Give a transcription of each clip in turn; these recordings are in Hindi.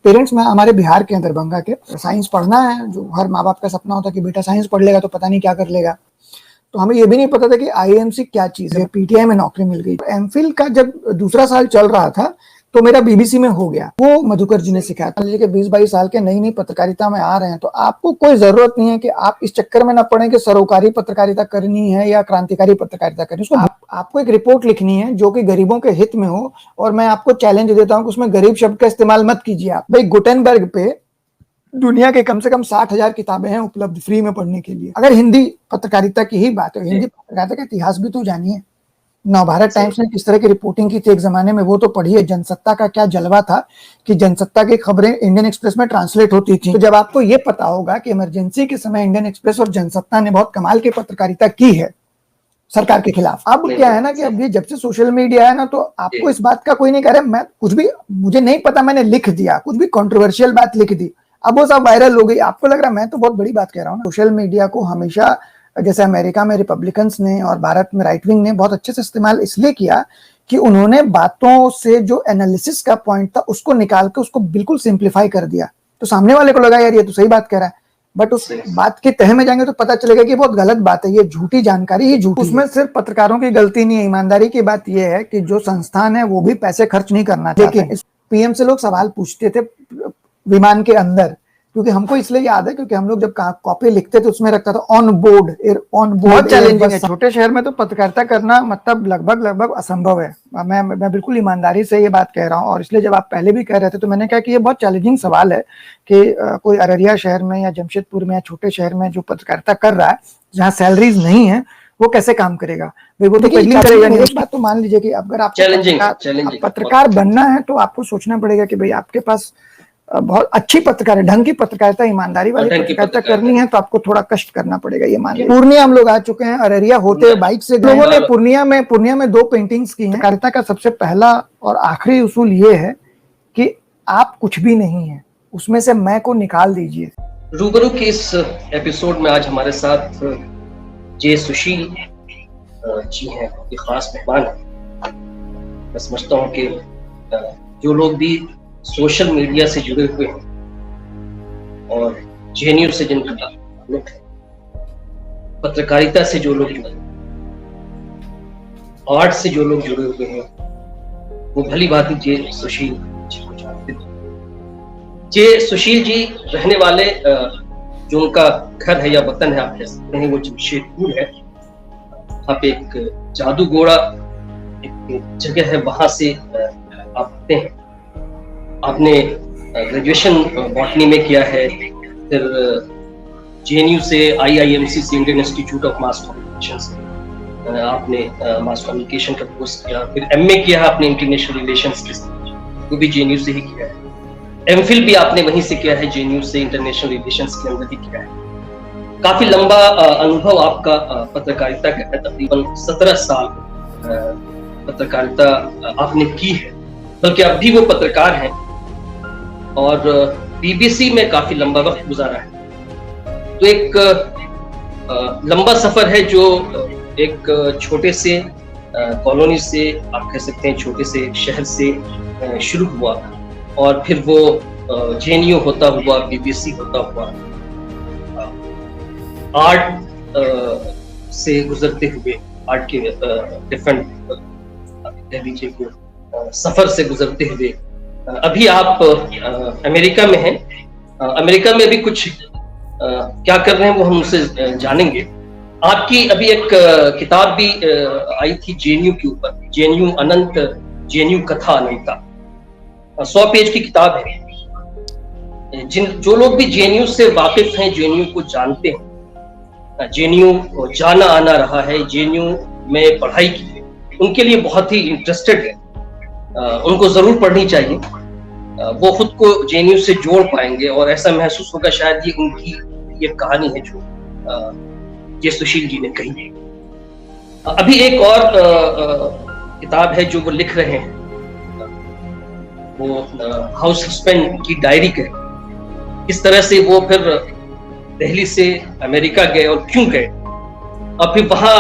पेरेंट्स में हमारे बिहार के हैं, दरभंगा के, साइंस पढ़ना है, जो हर माँ बाप का सपना होता है कि बेटा साइंस पढ़ लेगा तो पता नहीं क्या कर लेगा। तो हमें ये भी नहीं पता था कि आईएमसी क्या चीज है। पीटीआई में नौकरी मिल गई। एमफिल का जब दूसरा साल चल रहा था तो मेरा बीबीसी में हो गया, वो मधुकर जी ने सिखाया। मान लीजिए कि 20-22 साल के नई नई पत्रकारिता में आ रहे हैं, तो आपको कोई जरूरत नहीं है कि आप इस चक्कर में ना पड़े कि सरोकारी पत्रकारिता करनी है या क्रांतिकारी पत्रकारिता करनी है। उसको आपको एक रिपोर्ट लिखनी है जो कि गरीबों के हित में हो। और मैं आपको चैलेंज देता हूं कि उसमें गरीब शब्द का इस्तेमाल मत कीजिए आप। भाई गुटेनबर्ग पे दुनिया के कम से कम 60,000 किताबें हैं उपलब्ध फ्री में पढ़ने के लिए। अगर हिंदी पत्रकारिता की ही बात है, हिंदी पत्रकारिता का इतिहास भी तो जानिए। नवभारत टाइम्स ने किस तरह की रिपोर्टिंग की थी एक जमाने में, वो तो पढ़िए। जनसत्ता का क्या जलवा था कि जनसत्ता की खबरें इंडियन एक्सप्रेस में ट्रांसलेट होती थी। तो जब आपको ये पता होगा कि इमरजेंसी के समय इंडियन एक्सप्रेस और जनसत्ता ने बहुत कमाल की पत्रकारिता की है सरकार के खिलाफ। अब क्या है ना कि अब ये जब से सोशल मीडिया है ना, तो आपको इस बात का कोई नहीं कह रहा। मैं कुछ भी, मुझे नहीं पता, मैंने लिख दिया, कुछ भी कंट्रोवर्शियल बात लिख दी, अब वो सब वायरल हो गई। आपको लग रहा है मैं तो बहुत बड़ी बात कह रहा हूँ ना। सोशल मीडिया को हमेशा, जैसे अमेरिका में रिपब्लिकन्स ने और भारत में राइट विंग ने बहुत अच्छे से इस्तेमाल इसलिए किया कि उन्होंने बातों से जो एनालिसिस का पॉइंट था उसको निकाल के उसको बिल्कुल सिंप्लीफाई कर दिया। तो सामने वाले को लगा यार ये तो सही बात कह रहा है, बट उस बात के तह में जाएंगे तो पता चलेगा कि बहुत गलत बात है, ये झूठी जानकारी ही झूठी। उसमें सिर्फ पत्रकारों की गलती नहीं है, ईमानदारी की बात यह है कि जो संस्थान है वो भी पैसे खर्च नहीं करना चाहते। लेकिन पीएम से लोग सवाल पूछते थे विमान के अंदर, क्योंकि हमको इसलिए याद है क्योंकि हम लोग जब कॉपी लिखते थे उसमें रखता था ऑन बोर्ड। बहुत चैलेंजिंग है छोटे शहर में तो पत्रकारिता करना, मतलब लगभग असंभव है। मैं बिल्कुल ईमानदारी से ये बात कह रहा हूँ। और इसलिए जब आप पहले भी कह रहे थे तो मैंने कहा कि ये बहुत चैलेंजिंग सवाल है कि कोई अररिया शहर में या जमशेदपुर में या छोटे शहर में जो पत्रकारिता कर रहा है, जहाँ सैलरीज नहीं है, वो कैसे काम करेगा भाई? वो तो पेडलिंग करेगा नहीं। एक बात तो मान लीजिए कि अगर आपको पत्रकार बनना है तो आपको सोचना पड़ेगा कि भाई आपके पास बहुत अच्छी पत्रकार, ढंग की पत्रकारिता, ईमानदारी वाली पत्रकारिता करनी है तो आपको थोड़ा कष्ट करना पड़ेगा। ये मान लीजिए पूर्णिया हम लोग आ चुके हैं, अररिया होते हुए बाइक से लोगों ने पूर्णिया में 2 पेंटिंग्स की हैं। पत्रकारिता का सबसे पहला और आखिरी उसूल ये है कि आप कुछ भी नहीं है, उसमें से मैं को निकाल दीजिए। रूबरू के इस एपिसोड में आज हमारे साथ जे सुशील जी हैं, ये खास मेहमान है। मैं समझता हूँ कि जो लोग भी सोशल मीडिया से जुड़े हुए हैं और जेएनयू से जिनका ताल्लुक है, पत्रकारिता से जो लोग जुड़े, आर्ट से जो लोग जुड़े हुए हैं, वो भली भांति जे सुशील जी को जानते थे। जे सुशील जी रहने वाले, जो उनका घर है या वतन है आप कह सकते हैं, वो जमशेदपुर है। वहाँ पे एक जादूगोड़ा एक जगह है, वहां से आप आते हैं। आपने ग्रेजुएशन बॉटनी में किया है, फिर जेएनयू से, आईआईएमसी से, Indian institute of mass communication से आपने मास कम्युनिकेशन का कोर्स किया। फिर एमए किया है आपने इंटरनेशनल रिलेशंस के साथ, वो भी जेएनयू से ही किया है। एमफिल भी आपने वहीं से किया है, जेएनयू से इंटरनेशनल रिलेशंस के अंदर ही किया है। काफी लंबा अनुभव आपका पत्रकारिता का है, तकरीबन 17 साल पत्रकारिता आपने की है, बल्कि अब भी वो पत्रकार हैं और बीबीसी में काफी लंबा वक्त गुजारा है। तो एक लंबा सफर है जो एक छोटे से कॉलोनी से, आप कह सकते हैं छोटे से शहर से शुरू हुआ और फिर वो जेएनयू होता हुआ, बीबीसी होता हुआ, आर्ट से गुजरते हुए, आर्ट के डिफरेंट कह लीजिए को सफर से गुजरते हुए अभी आप अमेरिका में हैं। अमेरिका में भी कुछ क्या कर रहे हैं वो हम उनसे जानेंगे। आपकी अभी एक किताब भी आई थी जेएनयू के ऊपर, जेएनयू अनंत, जेएनयू कथा अनंता, 100 पेज की किताब है। जो लोग भी जेएनयू से वाकिफ हैं, जेएनयू को जानते हैं, जेएनयू जाना आना रहा है, जेएनयू में पढ़ाई की है, उनके लिए बहुत ही इंटरेस्टेड है, उनको जरूर पढ़नी चाहिए। वो खुद को जेएनयू से जोड़ पाएंगे और ऐसा महसूस होगा शायद ये उनकी ये कहानी है जो जे सुशील जी ने कही है। अभी एक और किताब है जो वो लिख रहे हैं, वो हाउस हस्बैंड की डायरी है। किस तरह से वो फिर दिल्ली से अमेरिका गए और क्यों गए, और फिर वहां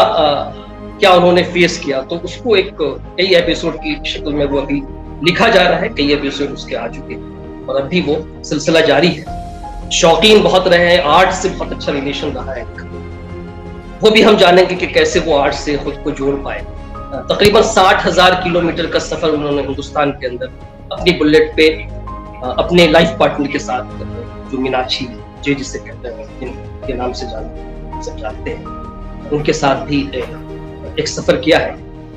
क्या उन्होंने फेस किया, तो उसको एक कई एपिसोड की शक्ल में वो अभी लिखा जा रहा है। कई एपिसोड उसके आ चुके हैं। और अभी वो सिलसिला जारी है। शौकीन बहुत रहे हैं, आर्ट से बहुत अच्छा रिलेशन रहा है, वो भी हम जानेंगे कि कैसे वो आर्ट से खुद को जोड़ पाए। तकरीबन 60,000 किलोमीटर का सफर उन्होंने हिंदुस्तान के अंदर अपनी बुलेट पे अपने लाइफ पार्टनर के साथ, जो मीनाक्षी जे जिसे कहते हैं, जिनके नाम से सब जानते हैं, उनके साथ भी एक सफर किया है।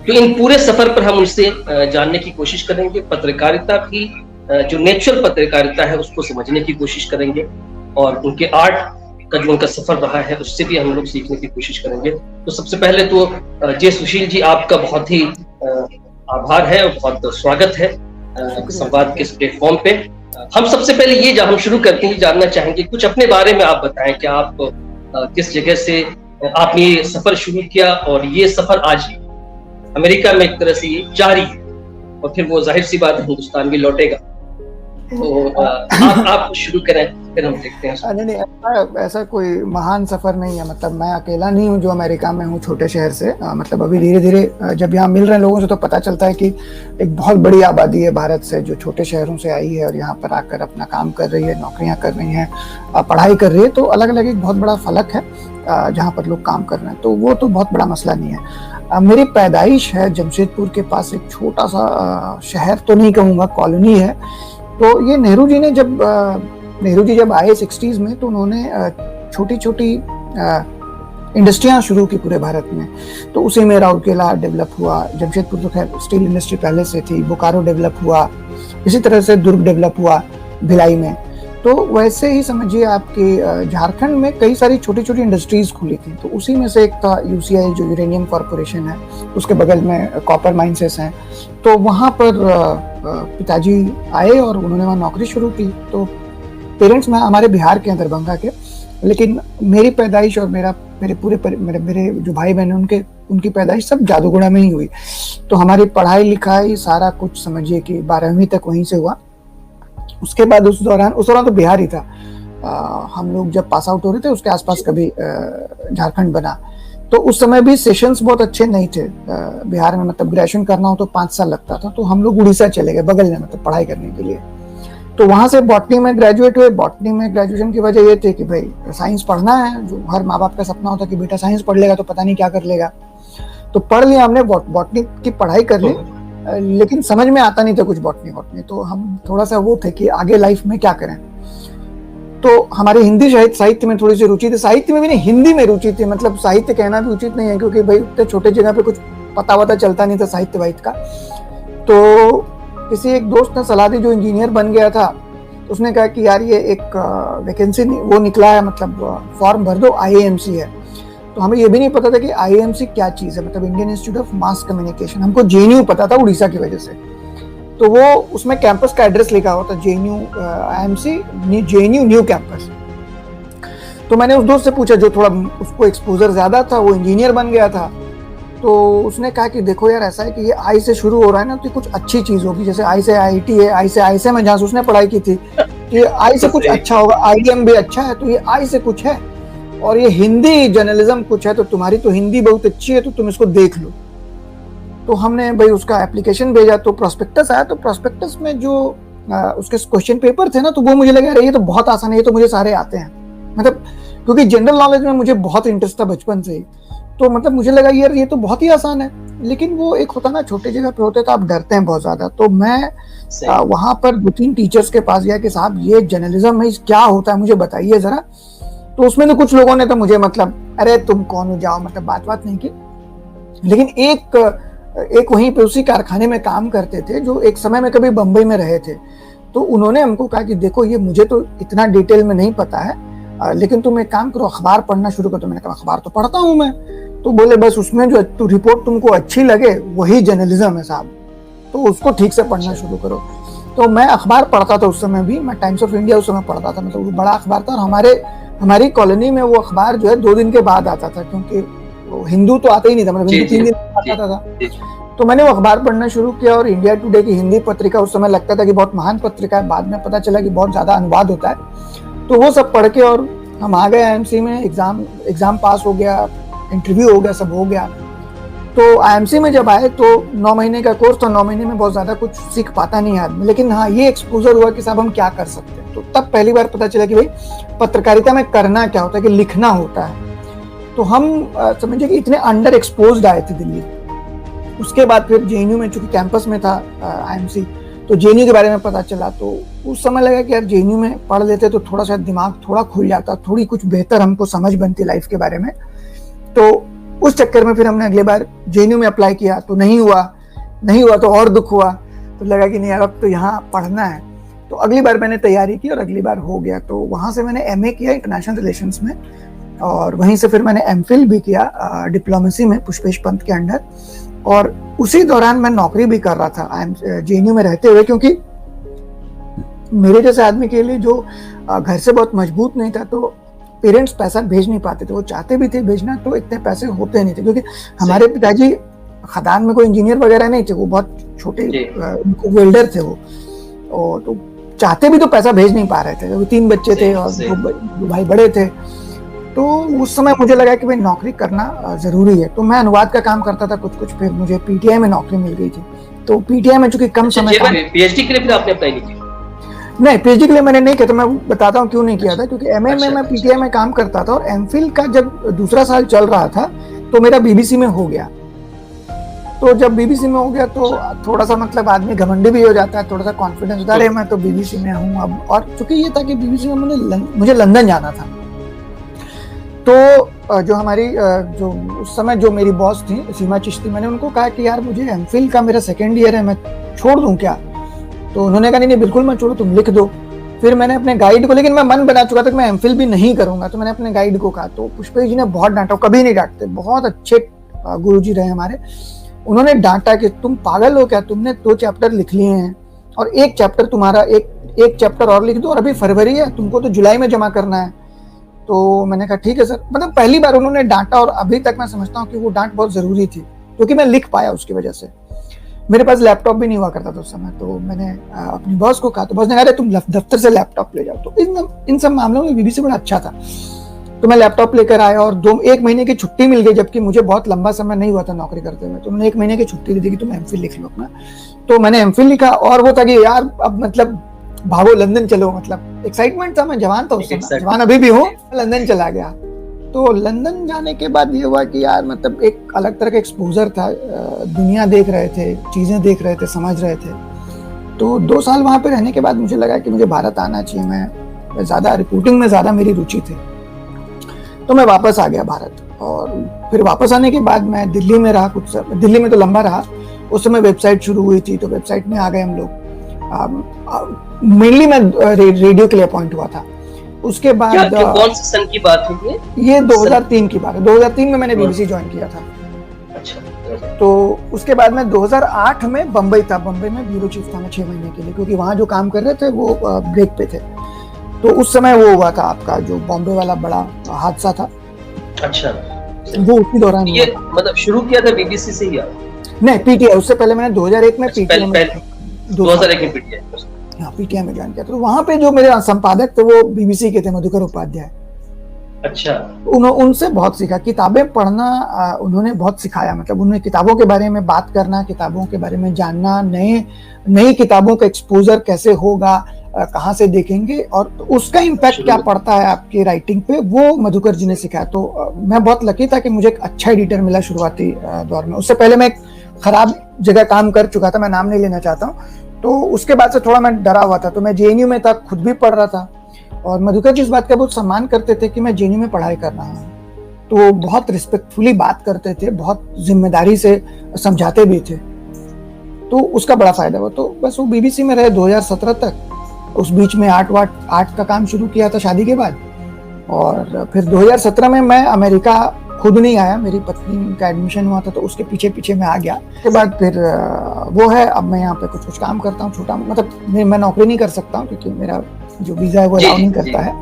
तो इन पूरे सफर पर हम उनसे जानने की कोशिश करेंगे, पत्रकारिता की जो नेचुरल पत्रकारिता है उसको समझने की कोशिश करेंगे, और उनके आर्ट का जो उनका सफर रहा है उससे भी हम लोग सीखने की कोशिश करेंगे। तो सबसे पहले तो जे सुशील जी, आपका बहुत ही आभार है और बहुत स्वागत है संवाद के इस प्लेटफॉर्म पे। हम सबसे पहले ये हम शुरू करते हैं, जानना चाहेंगे कुछ अपने बारे में आप बताएं कि आप किस जगह से आपने ये सफर शुरू किया, और ये सफर आज अमेरिका में एक तरह से ये जारी है, और फिर वो जाहिर सी बात है हिंदुस्तान भी लौटेगा। तो आप शुरू करें, फिर हम देखते हैं। नहीं, ऐसा कोई महान सफर नहीं है। मतलब मैं अकेला नहीं हूँ जो अमेरिका में हूँ, छोटे शहर से। मतलब अभी धीरे धीरे जब यहाँ मिल रहे हैं लोगों से तो पता चलता है कि एक बहुत बड़ी आबादी है भारत से जो छोटे शहरों से आई है और यहाँ पर आकर अपना काम कर रही है, नौकरियाँ कर रही हैं, पढ़ाई कर रही है। तो अलग अलग एक बहुत बड़ा फलक है जहाँ पर लोग काम कर रहे हैं, तो वो तो बहुत बड़ा मसला नहीं है। मेरी पैदाइश है जमशेदपुर के पास एक छोटा सा शहर, तो नहीं कहूँगा, कॉलोनी है। तो ये नेहरू जी जब आए 60s में, तो उन्होंने छोटी छोटी इंडस्ट्रियां शुरू की पूरे भारत में। तो उसी में राउरकेला डेवलप हुआ, जमशेदपुर तो खैर स्टील इंडस्ट्री पहले से थी, बोकारो डेवलप हुआ, इसी तरह से दुर्ग डेवलप हुआ भिलाई में। तो वैसे ही समझिए आपके झारखंड में कई सारी छोटी छोटी इंडस्ट्रीज खुली थी। तो उसी में से एक था UCI जो यूरेनियम कॉरपोरेशन है, उसके बगल में कॉपर माइंसेस हैं। तो वहाँ पर पिताजी आए और उन्होंने वहाँ नौकरी शुरू की। तो पेरेंट्स में हमारे बिहार के हैं, दरभंगा के, लेकिन मेरी पैदाइश और मेरे जो भाई बहन हैं उनकी पैदाइश सब जादूगोड़ा में ही हुई। तो हमारी पढ़ाई लिखाई सारा कुछ समझिए कि 12वीं तक वहीं से हुआ। उसके बाद उस दौरान तो बिहार ही था। हम लोग जब पास आउट हो रहे थे उसके आसपास कभी झारखंड बना। तो उस समय भी सेशंस बहुत अच्छे नहीं थे बिहार में। मतलब ग्रेजुएशन करना हो तो 5 साल लगता था। तो हम लोग उड़ीसा चले गए बगल में, मतलब पढ़ाई करने के लिए। तो वहां से बॉटनी में ग्रेजुएट हुए। बॉटनी में ग्रेजुएशन की वजह ये थी कि भाई साइंस पढ़ना है, जो हर माँ बाप का सपना होता है कि बेटा साइंस पढ़ लेगा तो पता नहीं क्या कर लेगा। तो पढ़ लिया हमने, बॉटनी की पढ़ाई कर ली, लेकिन समझ में आता नहीं था कुछ बॉटनी। तो हम थोड़ा सा वो थे कि आगे लाइफ में क्या करें। तो हमारी हिंदी साहित्य में थोड़ी सी रुचि थी, साहित्य में भी नहीं, हिंदी में रुचि थी। मतलब साहित्य कहना भी उचित नहीं है क्योंकि भाई उतने छोटे जगह पे कुछ पता चलता नहीं था साहित्य वाहित्य का। तो किसी एक दोस्त ने सलाह दी जो इंजीनियर बन गया था। उसने कहा कि यार ये एक वैकेंसी वो निकला है, मतलब फॉर्म भर दो, IAMC है। तो हमें ये भी नहीं पता था कि IAMC क्या चीज़ है, मतलब Indian institute of mass communication. हमको JNU पता था उड़ीसा की वजह से। तो वो उसमें कैंपस का एड्रेस लिखा हुआ था, JNU न्यू कैंपस। तो मैंने उस दोस्त से पूछा जो थोड़ा उसको एक्सपोजर ज्यादा था, वो इंजीनियर बन गया था। तो उसने कहा कि देखो यार ऐसा है कि ये आई से शुरू हो रहा है ना, तो कुछ अच्छी चीज होगी। जैसे आई से IIT है, आई से ISM में जहाँ से उसने पढ़ाई की थी, ये आई से कुछ अच्छा होगा। IIM भी अच्छा है, तो ये आई से कुछ है। और ये हिंदी जर्नलिज्म कुछ है, तो तुम्हारी तो हिंदी बहुत अच्छी है, तो तुम इसको देख लो। तो हमने भाई उसका एप्लीकेशन भेजा। तो प्रोस्पेक्टस आया। तो प्रोस्पेक्टस में जो उसके क्वेश्चन पेपर थे ना, तो वो मुझे लगा ये तो बहुत आसान है, ये तो मुझे सारे आते हैं। मतलब क्योंकि जनरल नॉलेज में मुझे बहुत इंटरेस्ट था बचपन से ही। तो मतलब मुझे लगा यार ये तो बहुत ही आसान है। लेकिन वो एक होता ना, छोटे जगह पे होते तो आप डरते हैं बहुत ज्यादा। तो मैं वहां पर 2-3 टीचर्स के पास गया कि साहब ये जर्नलिज्म में क्या होता है, मुझे बताइए जरा। तो उसमें तो कुछ लोगों ने तो मुझे मतलब अरे तुम कौन हो जाओ, मतलब बात नहीं की। लेकिन एक वहीं पे उसी कारखाने में काम करते थे जो एक समय में कभी बंबई में रहे थे। तो उन्होंने हमको कहा कि देखो ये मुझे तो इतना डिटेल में नहीं पता है, लेकिन तुम एक काम करो, अखबार पढ़ना शुरू करो। तो मैंने कहा अखबार तो पढ़ता हूँ मैं। तो बोले बस उसमें जो रिपोर्ट तुमको अच्छी लगे वही जर्नलिज्म है साहब, तो उसको ठीक से पढ़ना शुरू करो। तो मैं अखबार पढ़ता था उस समय भी। मैं टाइम्स ऑफ इंडिया उस समय पढ़ता था, मतलब वो बड़ा अखबार था। और हमारी कॉलोनी में वो अखबार जो है 2 दिन के बाद आता था, क्योंकि हिंदू तो आता ही नहीं था, मतलब हिंदू 3 दिन आता था। तो मैंने वो अखबार पढ़ना शुरू किया। और इंडिया टुडे की हिंदी पत्रिका उस समय लगता था कि बहुत महान पत्रिका है, बाद में पता चला कि बहुत ज्यादा अनुवाद होता है। तो वो सब पढ़ के और हम आ गए IMC में। एग्जाम पास हो गया, इंटरव्यू हो गया, सब हो गया। तो आईएमसी में जब आए तो 9 महीने का कोर्स, तो 9 महीने में बहुत ज़्यादा कुछ सीख पाता नहीं है आदमी, लेकिन हाँ ये एक्सपोजर हुआ कि साहब हम क्या कर सकते हैं। तो तब पहली बार पता चला कि भाई पत्रकारिता में करना क्या होता है, कि लिखना होता है। तो हम समझिए कि इतने अंडर एक्सपोज्ड आए थे दिल्ली। उसके बाद फिर जेएनयू में, चूंकि कैंपस में था आईएमसी, तो जेएनयू के बारे में पता चला। तो उस समय लगा कि यार जेएनयू में पढ़ लेते तो थोड़ा सा दिमाग थोड़ा खुल जाता, थोड़ी कुछ बेहतर हमको समझ बनती लाइफ के बारे में। तो उस चक्कर में फिर हमने अगली बार जेएनयू में अप्लाई किया, तो नहीं हुआ तो और दुख हुआ। तो लगा कि नहीं यार अब तो यहाँ पढ़ना है। तो अगली बार मैंने तैयारी की और अगली बार हो गया। तो वहाँ से मैंने एमए किया इंटरनेशनल रिलेशंस में, और वहीं से फिर मैंने एमफिल भी किया डिप्लोमेसी में पुष्पेश पंत के अंडर। और उसी दौरान मैं नौकरी भी कर रहा था जेएनयू में रहते हुए, क्योंकि मेरे जैसे आदमी के लिए जो घर से बहुत मजबूत नहीं था, तो पेरेंट्स पैसा भेज नहीं पाते थे। वो चाहते भी थे भेजना, तो इतने पैसे होते नहीं थे, क्योंकि हमारे पिताजी खदान में कोई इंजीनियर वगैरह नहीं थे, वो बहुत छोटे वेल्डर थे वो, और तो चाहते भी तो पैसा भेज नहीं पा रहे थे, क्योंकि 3 बच्चे थे और 2 भाई बड़े थे। तो उस समय मुझे लगा कि भाई नौकरी करना जरूरी है। तो मैं अनुवाद का काम करता था कुछ, फिर मुझे पीटीआई में नौकरी मिल गई थी। तो पीटीआई में चूंकि कम समय, पीएचडी के लिए फिर आपने अप्लाई नहीं किया? नहीं, पीएचडी के लिए मैंने नहीं किया। तो मैं बताता हूँ क्यों नहीं किया था, क्योंकि एमए में मैं पीटीआई में काम करता था, और एमफिल का जब दूसरा साल चल रहा था तो मेरा बीबीसी में हो गया। तो जब बीबीसी में हो गया तो थोड़ा सा मतलब आदमी घमंडी भी हो जाता है, थोड़ा सा कॉन्फिडेंस होता है, अरे मैं तो बीबीसी में हूँ अब। और चूंकि ये था कि बीबीसी में मुझे लंदन जाना था। तो जो हमारी जो उस समय जो मेरी बॉस थी सीमा चिश्ती, मैंने उनको कहा कि यार मुझे एमफिल का मेरा 2nd ईयर है, मैं छोड़ दूं क्या? तो उन्होंने कहा नहीं बिल्कुल मत छोड़ो, तुम लिख दो। फिर मैंने अपने गाइड को, लेकिन मैं मन बना चुका था कि मैं एमफिल भी नहीं करूंगा, तो मैंने अपने गाइड को कहा। तो पुष्पेश जी ने बहुत डांटा, कभी नहीं डांटते, बहुत अच्छे गुरुजी रहे हमारे। उन्होंने डांटा कि तुम पागल हो क्या, तुमने 2 चैप्टर लिख लिए हैं और 1 चैप्टर तुम्हारा एक चैप्टर और लिख दो, और अभी फरवरी है, तुमको तो जुलाई में जमा करना है। तो मैंने कहा ठीक है सर। मतलब पहली बार उन्होंने डांटा, और अभी तक मैं समझता हूँ कि वो डांट बहुत जरूरी थी, क्योंकि मैं लिख पाया उसकी वजह से। मेरे पास लैपटॉप भी नहीं हुआ करता था उस समय। तो मैंने अपनी बॉस को कहा, तो बॉस ने कहा तुम दफ्तर से लैपटॉप ले जाओ। तो इन सब मामलों में बीबीसी बड़ा अच्छा था। तो मैं लैपटॉप लेकर आया, और 1 महीने की छुट्टी मिल गई, जबकि मुझे बहुत लंबा समय नहीं हुआ था नौकरी करते हुए। तो मैंने 1 महीने की छुट्टी दी थी कि तुम एमफिल लिख लो अपना। तो मैंने एमफिल लिखा, और वो था कि यार अब मतलब भागो लंदन चलो, मतलब एक्साइटमेंट था। मैं जवान था उस समय, जवान अभी भी हूँ। लंदन चला गया। तो लंदन जाने के बाद ये हुआ कि यार मतलब एक अलग तरह का एक्सपोजर था, दुनिया देख रहे थे, चीजें देख रहे थे, समझ रहे थे। तो 2 साल वहां पे रहने के बाद मुझे लगा कि मुझे भारत आना चाहिए। मैं ज्यादा रिपोर्टिंग में ज्यादा मेरी रुचि थी। तो मैं वापस आ गया भारत, और फिर वापस आने के बाद मैं दिल्ली में रहा कुछ समय। दिल्ली में तो लंबा रहा। उस समय वेबसाइट शुरू हुई थी, तो वेबसाइट में आ गए हम लोग। मेनली मैं रेडियो के लिए अपॉइंट हुआ था। उसके बाद कौन से सन की बात है ये 2003 की बात है। 2003 में मैंने बीबीसी ज्वाइन किया था। अच्छा। तो उसके बाद मैं 2008 में बम्बई था। बम्बई में ब्यूरो चीफ था मैं 6 महीने के लिए, क्योंकि वहाँ जो काम कर रहे थे वो ब्रेक पे थे। तो उस समय वो हुआ था आपका जो बॉम्बे वाला बड़ा हादसा था। अच्छा। वो उसी दौरान ये मतलब शुरू किया था बीबीसी से ही? नहीं, पीटीआई। उससे पहले मैंने 2001 में पीटीआई में 2001 में पीटीआई में ज्वाइन किया। तो वहाँ पे जो मेरे संपादक थे वो बीबीसी के थे, मधुकर उपाध्याय। अच्छा। उनसे बहुत सीखा। किताबें पढ़ना उन्होंने बहुत सिखाया। मतलब उन्होंने किताबों के बारे में बात करना, किताबों के बारे में जानना, नई किताबों का एक्सपोजर कैसे होगा, कहाँ से देखेंगे, और उसका इम्पैक्ट क्या पड़ता है आपकी राइटिंग पे, वो मधुकर जी ने सिखाया। तो मैं बहुत लकी था कि मुझे एक अच्छा एडिटर मिला शुरुआती दौर में। उससे पहले मैं एक खराब जगह काम कर चुका था, मैं नाम नहीं लेना चाहता हूँ। तो उसके बाद से थोड़ा मैं डरा हुआ था। तो मैं जेएनयू में था, खुद भी पढ़ रहा था, और मधुकर जी इस बात का बहुत सम्मान करते थे कि मैं जेएनयू में पढ़ाई कर रहा हूँ। तो बहुत रिस्पेक्टफुली बात करते थे, बहुत जिम्मेदारी से समझाते भी थे। तो उसका बड़ा फायदा हुआ। तो बस वो बीबीसी में रहे 2017 तक। उस बीच में आर्ट का काम शुरू किया था शादी के बाद, और फिर 2017 में मैं अमेरिका खुद नहीं आया, मेरी पत्नी का एडमिशन हुआ था, तो उसके पीछे पीछे मैं आ गया। उसके बाद फिर वो है, अब मैं यहाँ पे कुछ काम करता हूँ छोटा। मतलब मैं नौकरी नहीं कर सकता हूँ, क्योंकि मेरा जो वीजा है वो अलाउ नहीं करता है।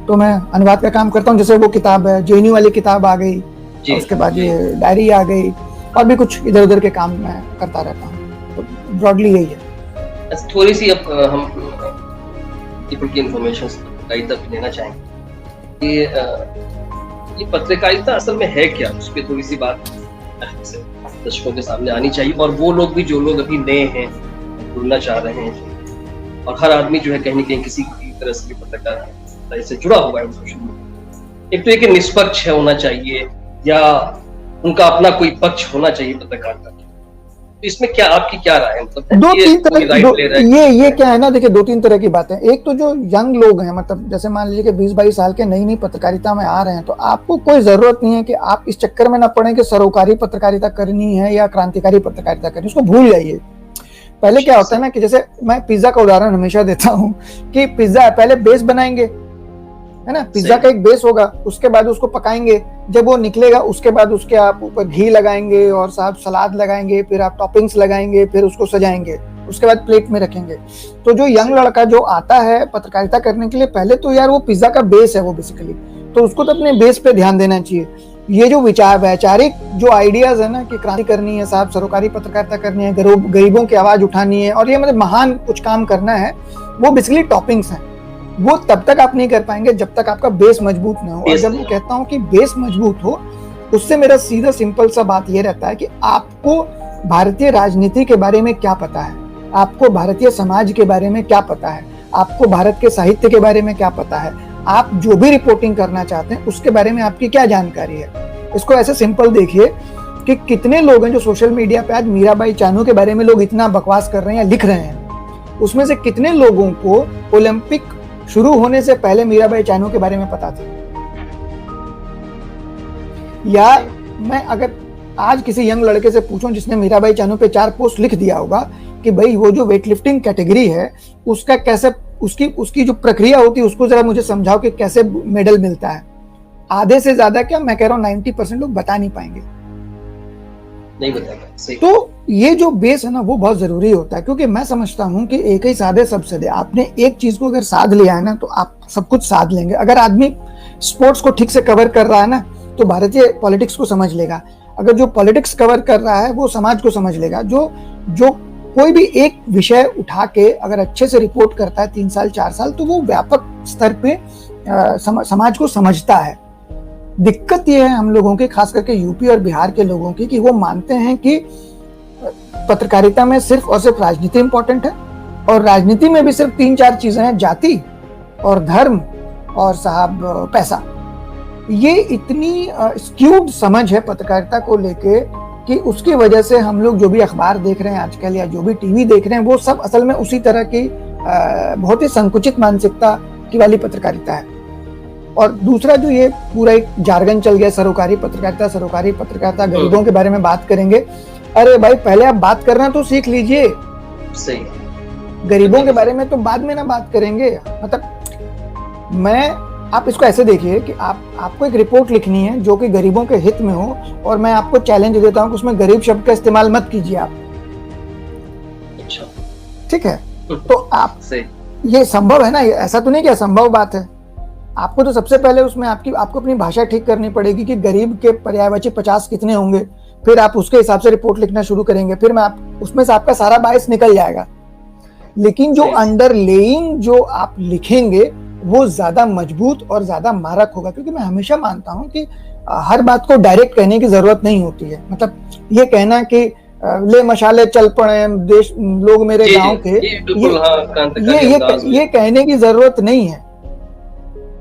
तो मैं अनुवाद का काम करता हूँ। जैसे वो किताब है, जेएनयू वाली किताब आ गई, उसके बाद ये डायरी आ गई, और भी कुछ इधर उधर के काम मैं करता रहता हूँ। तो ब्रॉडली यही है। थोड़ी सी अब हम पीपल की इन्फॉर्मेशन तक लेना चाहेंगे कि ये पत्रकारिता असल में है क्या, उस पर थोड़ी सी बात। दर्शकों के सामने आनी चाहिए, और वो लोग भी जो लोग अभी नए हैं, जुड़ना चाह रहे हैं, और हर आदमी जो है कहीं न कहीं किसी भी तरह से भी पत्रकारिता से जुड़ा हुआ है सोशल मीडिया। एक तो ये कि निष्पक्ष होना चाहिए या उनका अपना कोई पक्ष होना चाहिए पत्रकारिता में। तो इसमें क्या आपकी क्या राय है? मतलब दो तीन कोई तरह राइट ले रहा है? ये क्या है ना, देखिए दो तीन तरह की बातें। एक तो जो यंग लोग हैं, मतलब जैसे मान लीजिए कि 20-22 साल के नई नई पत्रकारिता में आ रहे हैं, तो आपको कोई जरूरत नहीं है कि आप इस चक्कर में ना पड़े कि सरोकारी पत्रकारिता करनी है या क्रांतिकारी पत्रकारिता करनी है, उसको भूल जाइए। पहले क्या होता है ना कि जैसे मैं पिज्जा का उदाहरण हमेशा देता हूँ कि पिज्जा पहले बेस बनाएंगे, है ना, पिज्जा का एक बेस होगा, उसके बाद उसको पकाएंगे, जब वो निकलेगा उसके बाद उसके आप ऊपर घी लगाएंगे और साथ सलाद लगाएंगे, फिर आप टॉपिंग्स लगाएंगे, फिर उसको सजाएंगे, उसके बाद प्लेट में रखेंगे। तो जो यंग लड़का जो आता है पत्रकारिता करने के लिए, पहले तो यार वो पिज्जा का बेस है वो बेसिकली, तो उसको तो अपने बेस पे ध्यान देना चाहिए। ये जो वैचारिक जो आइडियाज है ना कि क्रांति करनी है साहब, सरोकारी पत्रकारिता करनी है, गरीबों की आवाज उठानी है और ये मतलब महान कुछ काम करना है, वो बेसिकली टॉपिंग्स हैं। वो तब तक आप नहीं कर पाएंगे जब तक आपका बेस मजबूत ना हो। और जब मैं कहता हूँ कि बेस मजबूत हो, उससे मेरा सीधा सिंपल सा बात ये रहता है कि आपको भारतीय राजनीति के बारे में क्या पता है, आपको भारतीय समाज के बारे में क्या पता है, आपको भारत के साहित्य के बारे में क्या पता है, आप जो भी रिपोर्टिंग करना चाहते हैं उसके बारे में आपकी क्या जानकारी है। इसको ऐसे सिंपल देखिए कि कितने लोग हैं जो सोशल मीडिया पे आज मीराबाई चानू के बारे में लोग इतना बकवास कर रहे हैं या लिख रहे हैं, उसमें से कितने लोगों को ओलंपिक शुरू होने से पहले मीराबाई चानू के बारे में पता था। या मैं अगर आज किसी यंग लड़के से पूछूं जिसने मीराबाई चानू पे 4 पोस्ट लिख दिया होगा कि भाई वो जो वेट लिफ्टिंग कैटेगरी है उसका कैसे, उसकी जो प्रक्रिया होती है उसको जरा मुझे समझाओ कि कैसे मेडल मिलता है, आधे से ज्यादा क्या मैं कह रहा हूँ 90% लोग बता नहीं पाएंगे। नहीं बताएगा, सही। तो ये जो बेस है ना वो बहुत जरूरी होता है, क्योंकि मैं समझता हूँ कि एक ही साधे सब सदे। आपने एक चीज को अगर साध लिया है ना तो आप सब कुछ साध लेंगे। अगर आदमी स्पोर्ट्स को ठीक से कवर कर रहा है ना तो भारतीय पॉलिटिक्स को समझ लेगा, अगर जो पॉलिटिक्स कवर कर रहा है वो समाज को समझ लेगा, जो कोई भी एक विषय उठा के अगर अच्छे से रिपोर्ट करता है 3 साल 4 साल तो वो व्यापक स्तर पे समाज को समझता है। दिक्कत ये है हम लोगों की, खास करके यूपी और बिहार के लोगों की, कि वो मानते हैं कि पत्रकारिता में सिर्फ और सिर्फ राजनीति इंपॉर्टेंट है, और राजनीति में भी सिर्फ 3-4 चीजें हैं, जाति और धर्म और साहब पैसा। ये इतनी स्क्यूड समझ है पत्रकारिता को लेके कि उसकी वजह से हम लोग जो भी अखबार देख रहे हैं आजकल या जो भी टीवी देख रहे हैं वो सब असल में उसी तरह की बहुत ही संकुचित मानसिकता की वाली पत्रकारिता है। और दूसरा जो ये पूरा एक जार्गन चल गया सरोकारी पत्रकारिता, गरीबों के बारे में बात करेंगे। अरे भाई पहले आप बात करना तो सीख लीजिए, सही। गरीबों के बारे में तो बाद में ना बात करेंगे। मतलब आप इसको ऐसे देखिए कि आपको एक रिपोर्ट लिखनी है जो कि गरीबों के हित में हो, और मैं आपको चैलेंज देता हूं कि उसमें गरीब शब्द का इस्तेमाल मत कीजिए आप। अच्छा, ठीक है, तो आप सही। ये संभव है ना, ऐसा तो नहीं कि असंभव बात है। आपको तो सबसे पहले उसमें आपको अपनी भाषा ठीक करनी पड़ेगी कि गरीब के पर्यायवाची 50 कितने होंगे, फिर आप उसके हिसाब से रिपोर्ट लिखना शुरू करेंगे, फिर उसमें से आपका सारा बायस निकल जाएगा। लेकिन जो अंडरलेइंग जो आप लिखेंगे वो ज्यादा मजबूत और ज्यादा मारक होगा, क्योंकि मैं हमेशा मानता हूं कि हर बात को डायरेक्ट कहने की जरूरत नहीं होती है। मतलब ये कहना कि ले मशाले चल पड़े देश लोग मेरे गांव के, ये कहने की जरूरत नहीं है।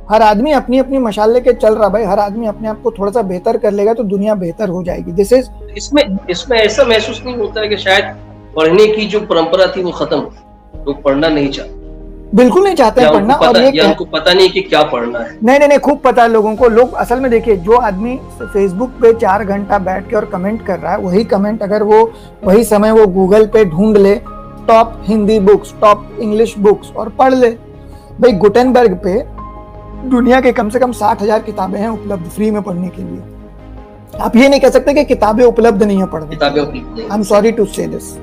हर आदमी अपनी अपनी मशाल लेके चल रहा भाई, हर आदमी अपने आप को थोड़ा सा बेहतर कर लेगा तो दुनिया बेहतर हो जाएगी। दिस इज इसमें ऐसा महसूस नहीं होता है कि शायद पढ़ने की जो परंपरा थी वो खत्म, लोग पढ़ना नहीं चाहते, बिल्कुल नहीं चाहते हैं पढ़ना, और ये उनको पता नहीं कि क्या पढ़ना है। नहीं, खूब पता है लोगों को। लोग असल में देखिए, जो आदमी फेसबुक पे 4 घंटा बैठ के और कमेंट कर रहा है, वही कमेंट अगर वो वही समय वो गूगल पे ढूंढ ले top Hindi books, top English books और पढ़ ले। भाई गुटेनबर्ग पे दुनिया के कम से कम 60,000 किताबें हैं उपलब्ध फ्री में पढ़ने के लिए। आप ये नहीं कह सकते कि किताबें उपलब्ध नहीं है पढ़ने, किताबें उपलब्ध नहीं। आई एम सॉरी टू से दिस।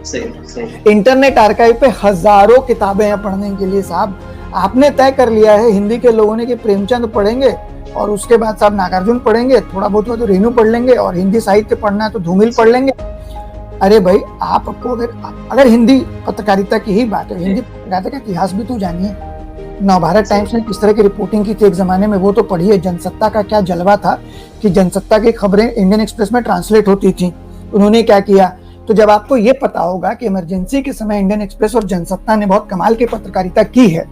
सही। इंटरनेट आर्काइव पे हजारों किताबें हैं पढ़ने के लिए साहब। आपने तय कर लिया है हिंदी के लोगों ने कि प्रेमचंद पढ़ेंगे और उसके बाद साहब नागार्जुन पढ़ेंगे, थोड़ा बहुत तो रेणु पढ़ लेंगे, और हिंदी साहित्य पढ़ना है तो धूमिल पढ़ लेंगे। अरे भाई आपको अगर हिंदी पत्रकारिता की ही बात है, हिंदी पत्रकारिता का इतिहास भी तो जानिए। नवभारत टाइम्स ने किस तरह की रिपोर्टिंग की थी एक जमाने में, वो तो पढ़िए। जनसत्ता का क्या जलवा था कि जनसत्ता की खबरें इंडियन एक्सप्रेस में ट्रांसलेट होती थी, उन्होंने क्या किया। तो जब आपको ये पता होगा कि इमरजेंसी के समय इंडियन एक्सप्रेस और जनसत्ता ने बहुत कमाल की पत्रकारिता की है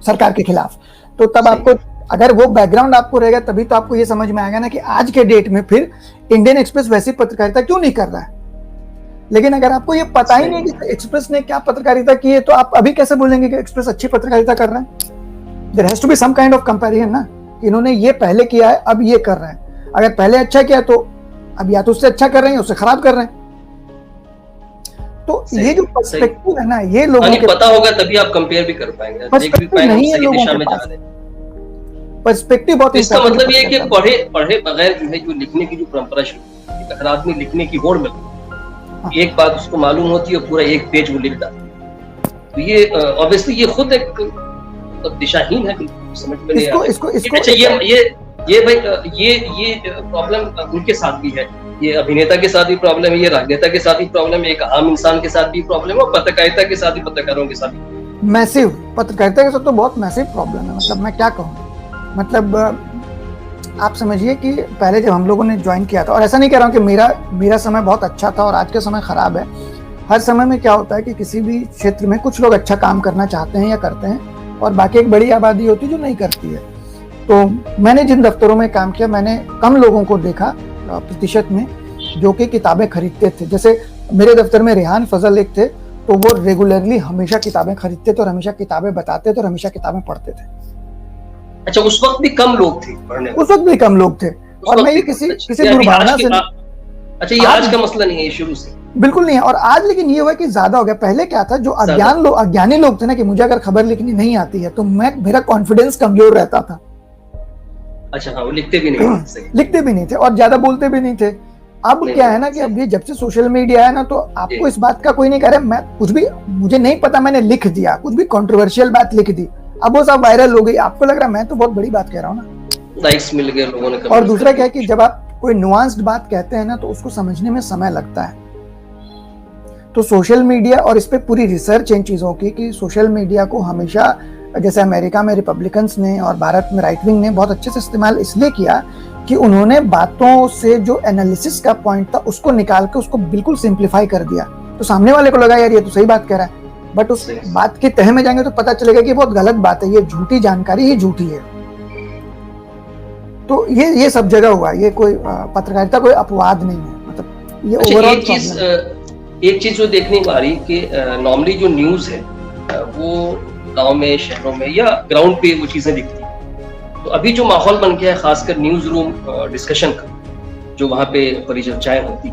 सरकार के खिलाफ, तो तब आपको, अगर वो बैकग्राउंड आपको रहेगा तभी तो आपको ये समझ में आएगा ना कि आज के डेट में फिर इंडियन एक्सप्रेस वैसी पत्रकारिता क्यों नहीं कर रहा है। लेकिन अगर आपको ये पता ही नहीं कि एक्सप्रेस ने क्या पत्रकारिता की है, तो आप अभी कैसे बोलेंगे कि एक्सप्रेस अच्छी पत्रकारिता कर रहा है। There has to be some kind of comparison ना, इन्होंने ये पहले किया है अब ये कर रहे हैं। अगर पहले अच्छा किया तो अब या तो उससे अच्छा कर रहे हैं उससे खराब कर रहे हैं। तो ये जो पर्सपेक्टिव है ना, ये लोगों के पता होगा तभी आप कंपेयर भी कर पाएंगे, देख भी पाएंगे, नहीं है सही लोगों दिशा के में पास जा रहे हैं। पर्सपेक्टिव बहुत। इसका मतलब ये है कि पढ़े बगैर जो है, जो लिखने की जो परंपरा शुरू हुई, हर आदमी लिखने की होड़ में एक बात उसको मालूम होती है, पूरा एक पेज वो लिख डालता। तो ये ऑब्वियसली ये खुद एक दिशाहीन है, समझ में नहीं आ रहा। अच्छा, ये भाई ये प्रॉब्लम उनके साथ भी है, ये अभिनेता के साथ भी प्रॉब्लम है, ये राजनेता के साथ भी प्रॉब्लम है, एक आम इंसान के साथ भी प्रॉब्लम है, और पत्रकारिता के साथ भी, पत्रकारों के साथ भी मैसिव, पत्रकारिता के साथ तो बहुत मैसिव प्रॉब्लम है। मतलब मैं क्या कहूँ, मतलब आप समझिए कि पहले जब हम लोगों ने ज्वाइन किया था, और ऐसा नहीं कह रहा हूँ कि मेरा समय बहुत अच्छा था और आज का समय खराब है। हर समय में क्या होता है कि किसी भी क्षेत्र में कुछ लोग अच्छा काम करना चाहते हैं या करते हैं, और बाकी एक बड़ी आबादी होती है जो नहीं करती है। तो मैंने जिन दफ्तरों में काम किया, मैंने कम लोगों को देखा प्रतिशत में जो कि किताबें खरीदते थे। जैसे मेरे दफ्तर में रेहान फजल एक थे, तो वो रेगुलरली हमेशा किताबें खरीदते थे और हमेशा किताबें बताते थे और हमेशा किताबें पढ़ते थे। अच्छा, उस वक्त भी कम लोग थे पढ़ने, उस वक्त भी कम लोग थे। और मैं ये किसी दुर्भावना से, अच्छा ये आज का मसला नहीं है, ये शुरू से बिल्कुल नहीं है। और आज लेकिन ये हुआ कि ज्यादा हो गया। पहले क्या था, जो अज्ञानी लोग थे ना, कि मुझे अगर खबर लिखनी नहीं आती है तो मेरा कॉन्फिडेंस कमजोर रहता था। अच्छा हाँ, वो लिखते भी नहीं थे और ज्यादा बोलते भी नहीं थे। अब क्या है ना कि अब ये जब से सोशल मीडिया है ना, तो आपको इस बात का कोई नहीं कह रहा, मैं कुछ भी मुझे नहीं पता, मैंने लिख दिया, कुछ भी कंट्रोवर्शियल बात लिख दी, अब वो सब वायरल हो गई। आपको लग रहा है मैं तो बहुत बड़ी बात कह रहा हूँ ना, लाइक्स मिल गए लोगों ने। और दूसरा क्या है कि जब आप कोई नुआंस्ड बात कहते हैं ना, तो उसको समझने में समय लगता है। तो सोशल मीडिया, और इस पे पूरी रिसर्च इन चीजों की, कि सोशल मीडिया को हमेशा, जैसे अमेरिका में रिपब्लिकन्स ने और भारत में राइट विंग ने बहुत अच्छे से इस्तेमाल इसलिए किया कि उन्होंने बातों से जो एनालिसिस का पॉइंट था उसको निकाल के उसको बिल्कुल सिंप्लीफाई कर दिया। तो सामने वाले को लगा यार ये तो सही बात कह रहा है, बट उस बात की तह में जाएंगे तो पता चलेगा कि बहुत गलत बात है, ये झूठी जानकारी ही झूठी है। तो ये सब जगह हुआ, ये कोई पत्रकारिता कोई अपवाद नहीं है। मतलब ये ओवरऑल एक चीज जो देखने को आ रही कि नॉर्मली जो न्यूज है वो गांव में, शहरों में या ग्राउंड पे वो चीजें दिखती हैं। तो अभी जो माहौल बन गया है, खासकर न्यूज रूम डिस्कशन का, जो वहाँ पे परिचर्चाएं होती,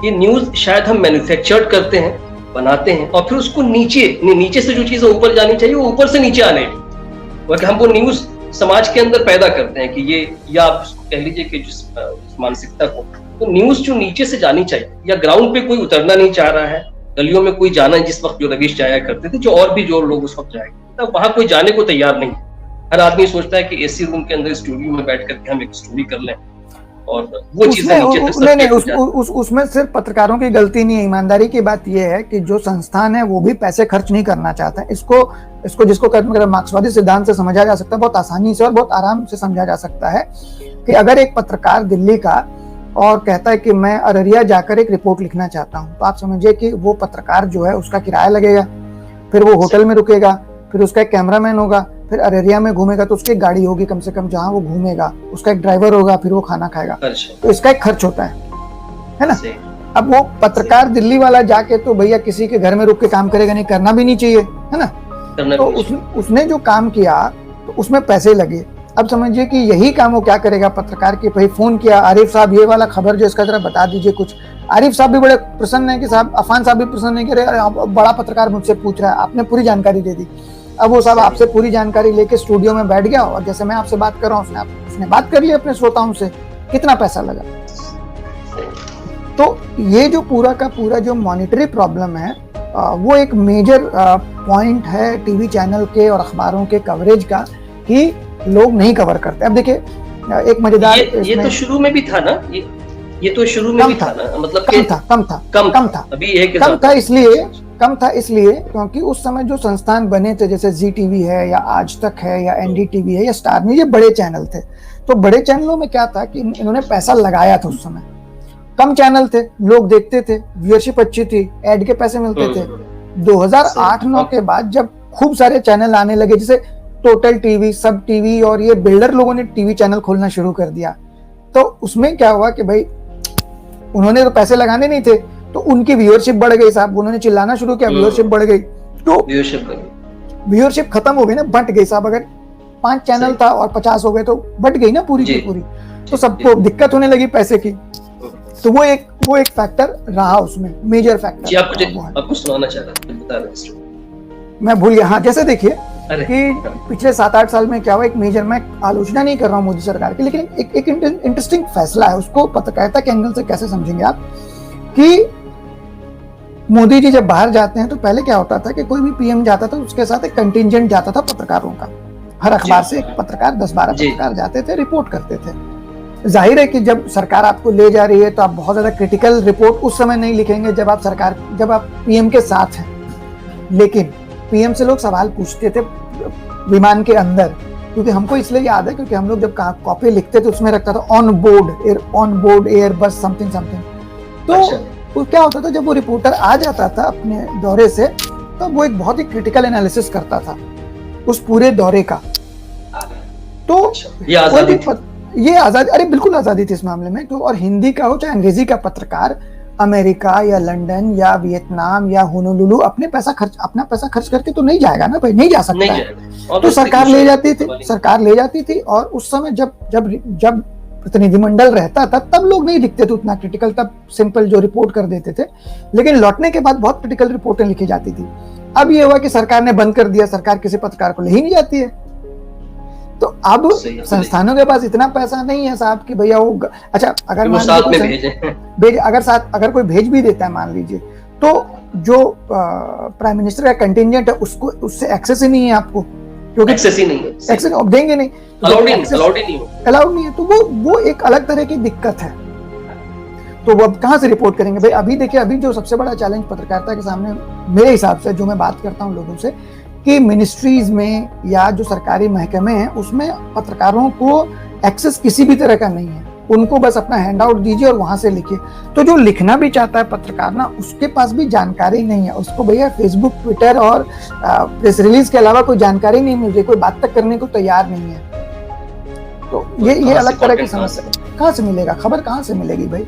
ये न्यूज शायद हम मैन्युफैक्चर्ड करते हैं, बनाते हैं, और फिर उसको नीचे से जो चीजें ऊपर जानी चाहिए वो ऊपर से नीचे आने लगी। हम वो न्यूज समाज के अंदर पैदा करते हैं कि ये, या आप कह लीजिए कि जिस मानसिकता को, तो न्यूज जो नीचे से जानी चाहिए, या ग्राउंड पे कोई उतरना नहीं चाह रहा है, गलियों में कोई जाना, जिस वक्त जो रवीश जाया करते थे, जो और भी जो लोग उस वक्त जाया करते थे, वहां कोई जाने को तैयार नहीं। हर आदमी सोचता है कि एसी रूम के अंदर स्टूडियो में बैठ करके हम एक स्टोरी कर लें, और वो चीजें उसमें सिर्फ पत्रकारों की गलती नहीं है। ईमानदारी की बात यह है कि जो संस्थान है वो भी पैसे खर्च नहीं करना चाहता है। इसको जिसको मार्क्सवादी सिद्धांत से समझा जा सकता है, बहुत आसानी से और बहुत आराम से समझा जा सकता है कि अगर एक पत्रकार दिल्ली का और कहता है कि मैं अररिया जाकर एक रिपोर्ट लिखना चाहता हूं, तो आप समझिए कि वो पत्रकार जो है उसका किराया लगेगा, फिर वो होटल में रुकेगा, फिर उसका एक कैमरामैन होगा, फिर अररिया में घूमेगा तो उसकी गाड़ी होगी कम से कम जहां वो घूमेगा, उसका एक ड्राइवर होगा, फिर वो खाना खाएगा, तो इसका एक खर्च होता है ना। अब वो पत्रकार दिल्ली वाला जाके तो भैया किसी के घर में रुक के काम करेगा नहीं, करना भी नहीं चाहिए, है ना। तो उसने जो काम किया तो उसमें पैसे लगे। अब समझिए कि यही काम वो क्या करेगा पत्रकार के, भाई फोन किया, आरिफ साहब ये वाला खबर जो इसका जरा बता दीजिए कुछ। आरिफ साहब भी बड़े प्रसन्न है कि साहब, अफान साहब भी प्रसन्न है कि अरे बड़ा पत्रकार मुझसे पूछ रहा है, आपने पूरी जानकारी दे दी। अब वो साहब आपसे पूरी जानकारी लेके स्टूडियो में बैठ गया, और जैसे मैं आपसे बात कर रहा हूँ उसने बात कर ली अपने श्रोताओं से, कितना पैसा लगा। तो ये जो पूरा का पूरा जो मॉनिटरी प्रॉब्लम है, वो एक मेजर पॉइंट है टीवी चैनल के और अखबारों के कवरेज का, कि लोग नहीं कवर करते। अब देखिए एक मजेदार, ये तो शुरू में भी था ना, ये तो शुरू में भी था ना, मतलब कम था अभी एक कम था इसलिए क्योंकि उस समय जो संस्थान बने थे, जैसे जी टीवी है या आज तक है या एनडीटीवी है या स्टार न्यूज, ये बड़े चैनल थे। तो बड़े चैनलों में क्या था कि इन्होंने पैसा लगाया था उस समय, कम चैनल थे, लोग देखते थे, व्यूअरशिप अच्छी थी, एड के पैसे मिलते थे। 2008-9 के बाद जब खूब सारे चैनल आने लगे, जैसे टोटल टीवी, सब टीवी, और ये बिल्डर लोगों ने टीवी चैनल खोलना शुरू कर दिया, तो उसमें क्या हुआ कि भाई उन्होंने तो पैसे लगाने नहीं थे, तो उनकी व्यूअरशिप बढ़ गई साहब, उन्होंने चिल्लाना शुरू किया, व्यूअरशिप बढ़ गई, तो व्यूअरशिप खत्म हो गई ना, बंट गई साहब। अगर 5 चैनल था और 50 हो गए तो बट गई ना पूरी की पूरी, तो सबको दिक्कत होने लगी पैसे की। तो वो एक फैक्टर रहा उसमें, मेजर फैक्टर। आपको सुनाना चाह रहा था, बता रहे मैं भूल गया। हाँ, जैसे देखिए कि पिछले 7-8 साल में क्या हुआ, एक मेजर, मैं आलोचना नहीं कर रहा हूँ मोदी सरकार की, लेकिन एक इंटरेस्टिंग फैसला है, उसको पत्रकारिता के एंगल से कैसे समझेंगे आप, कि मोदी जी जब बाहर जाते हैं तो पहले क्या होता था कि कोई भी पीएम जाता था, उसके साथ एक कंटिंजेंट जाता था पत्रकारों का, हर अखबार से एक पत्रकार, 10-12 पत्रकार जाते थे, रिपोर्ट करते थे। जाहिर है कि जब सरकार आपको ले जा रही है तो आप बहुत ज्यादा क्रिटिकल रिपोर्ट उस समय नहीं लिखेंगे जब आप पीएम के साथ हैं, लेकिन पीएम से लोग सवाल पूछते थे विमान के अंदर, क्योंकि हमको इसलिए याद है क्योंकि हम लोग जब कॉपी लिखते थे उसमें रखता था ऑन बोर्ड एयर बस समथिंग। तो क्या होता था, जब वो रिपोर्टर आ जाता था अपने दौरे से, तो वो एक बहुत ही क्रिटिकल एनालिसिस करता था उस पूरे दौरे का। तो ये आजादी, अरे बिल्कुल आजादी थी इस मामले में। तो और हिंदी का हो चाहे अंग्रेजी का पत्रकार अमेरिका या लंदन या वियतनाम या होनोलुलु अपना पैसा खर्च करके तो नहीं जाएगा ना भाई, नहीं जा सकता है। तो सरकार ले जाती थी और उस समय जब प्रतिनिधिमंडल रहता था तब लोग नहीं लिखते थे उतना क्रिटिकल, तब सिंपल जो रिपोर्ट कर देते थे, लेकिन लौटने के बाद बहुत क्रिटिकल रिपोर्टें लिखी जाती थी। अब ये हुआ कि सरकार ने बंद कर दिया, सरकार किसी पत्रकार को ले ही नहीं जाती है। तो अब संस्थानों के पास इतना पैसा नहीं है साहब कि भैया वो, अच्छा अगर अगर कोई भेज भी देता है मान लीजिए, तो जो प्राइम मिनिस्टर का कंटिंजेंट है उससे एक्सेस ही नहीं है आपको, क्योंकि एक्सेस देंगे नहीं, अलाउड नहीं है। तो वो एक अलग तरह की दिक्कत है। तो वो अब कहाँ से रिपोर्ट करेंगे भाई? अभी देखिए, अभी जो सबसे बड़ा चैलेंज पत्रकारिता के सामने मेरे हिसाब से, जो मैं बात करता हूँ लोगों से, कि मिनिस्ट्रीज में या जो सरकारी महकमे हैं उसमें पत्रकारों को एक्सेस किसी भी तरह का नहीं है। उनको बस अपना हैंड आउट दीजिए और वहां से लिखिए। तो जो लिखना भी चाहता है पत्रकार ना, उसके पास भी जानकारी नहीं है, उसको भैया फेसबुक, ट्विटर और प्रेस रिलीज के अलावा कोई जानकारी नहीं मिल रही, कोई बात तक करने को तैयार नहीं है। तो ये अलग तरह की समस्या है। कहाँ से मिलेगा खबर, कहाँ से मिलेगी भाई?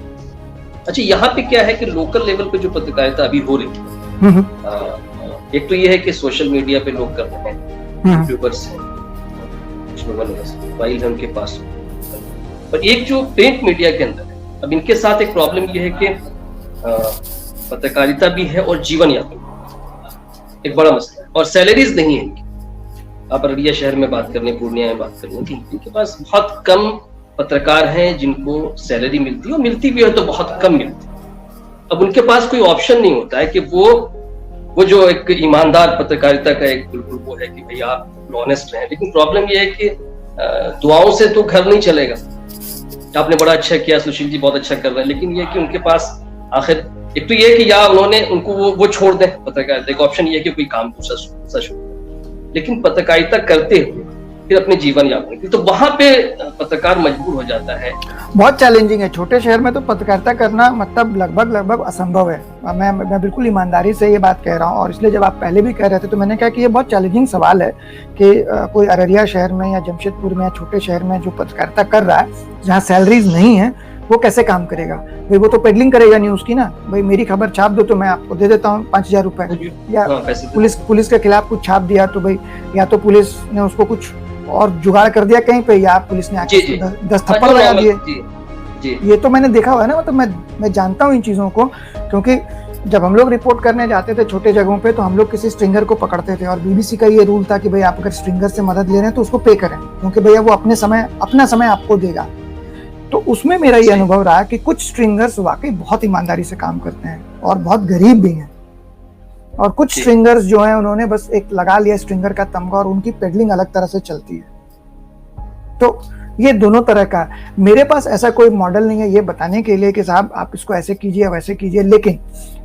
अच्छा, यहाँ पे क्या है कि लोकल लेवल पे जो पत्रकारिता अभी हो रही है, एक तो ये है कि सोशल मीडिया पे लोग कर रहे हैं, यूट्यूबर्स हैं, मोबाइल है उनके पास, और एक जो प्रिंट मीडिया के अंदर है। अब इनके साथ एक प्रॉब्लम ये है कि पत्रकारिता भी है और जीवन यापन एक बड़ा मसला है, और सैलरीज नहीं है इनकी। आप अररिया शहर में बात कर लें, पूर्णिया में बात कर लें, इनके पास बहुत कम पत्रकार हैं जिनको सैलरी मिलती है, और मिलती भी है तो बहुत कम मिलती है। अब उनके पास कोई ऑप्शन नहीं होता है कि वो जो एक ईमानदार पत्रकारिता का एक बिल्कुल वो है कि भाई आप ऑनेस्ट रहें। लेकिन प्रॉब्लम ये है कि दुआओं से तो घर नहीं चलेगा। आपने बड़ा अच्छा किया, सुशील जी बहुत अच्छा कर रहे हैं, लेकिन ये कि उनके पास आखिर एक तो ये कि या उनको वो छोड़ दें पत्रकारिता का, ऑप्शन ये है कि कोई काम दूसरा छोड़, लेकिन पत्रकारिता करते हुए फिर अपने जीवन यापन की, तो वहां पे पत्रकार मजबूर हो जाता है। बहुत चैलेंजिंग है। छोटे शहर में तो पत्रकारिता करना मतलब लगभग असंभव है। मैं बिल्कुल ईमानदारी से ये बात कह रहा हूँ, और इसलिए जब आप पहले भी कह रहे थे तो मैंने कहा कि ये बहुत चैलेंजिंग सवाल है कि कोई अररिया शहर में या जमशेदपुर में या छोटे शहर में जो पत्रकारिता कर रहा है, जहाँ सैलरीज नहीं है, वो कैसे काम करेगा भाई? वो तो पेडलिंग करेगा न्यूज की ना, भाई मेरी खबर छाप दो तो मैं आपको दे देता हूँ 5,000 रुपए, या पुलिस के खिलाफ कुछ छाप दिया तो भाई या तो पुलिस ने उसको कुछ और जुगाड़ कर दिया कहीं पे, या पुलिस ने आके 10 थप्पड़ लगा दिए। ये तो मैंने देखा हुआ है ना, मतलब मैं जानता हूँ इन चीजों को, क्योंकि जब हम लोग रिपोर्ट करने जाते थे छोटे जगहों पे तो हम लोग किसी स्ट्रिंगर को पकड़ते थे, और बीबीसी का ये रूल था कि भाई आप अगर स्ट्रिंगर से मदद ले रहे हैं तो उसको पे करें, क्योंकि भैया वो अपना समय आपको देगा। तो उसमें मेरा ये अनुभव रहा कि कुछ स्ट्रिंगर्स वाकई बहुत ईमानदारी से काम करते हैं और बहुत गरीब भी हैं, और कुछ स्ट्रिंगर्स जो हैं उन्होंने बस एक लगा लिया स्ट्रिंगर का तमगा और उनकी पेडलिंग अलग तरह से चलती है। तो ये दोनों तरह का, मेरे पास ऐसा कोई मॉडल नहीं है ये बताने के लिए कि साहब आप इसको ऐसे कीजिए वैसे कीजिए, लेकिन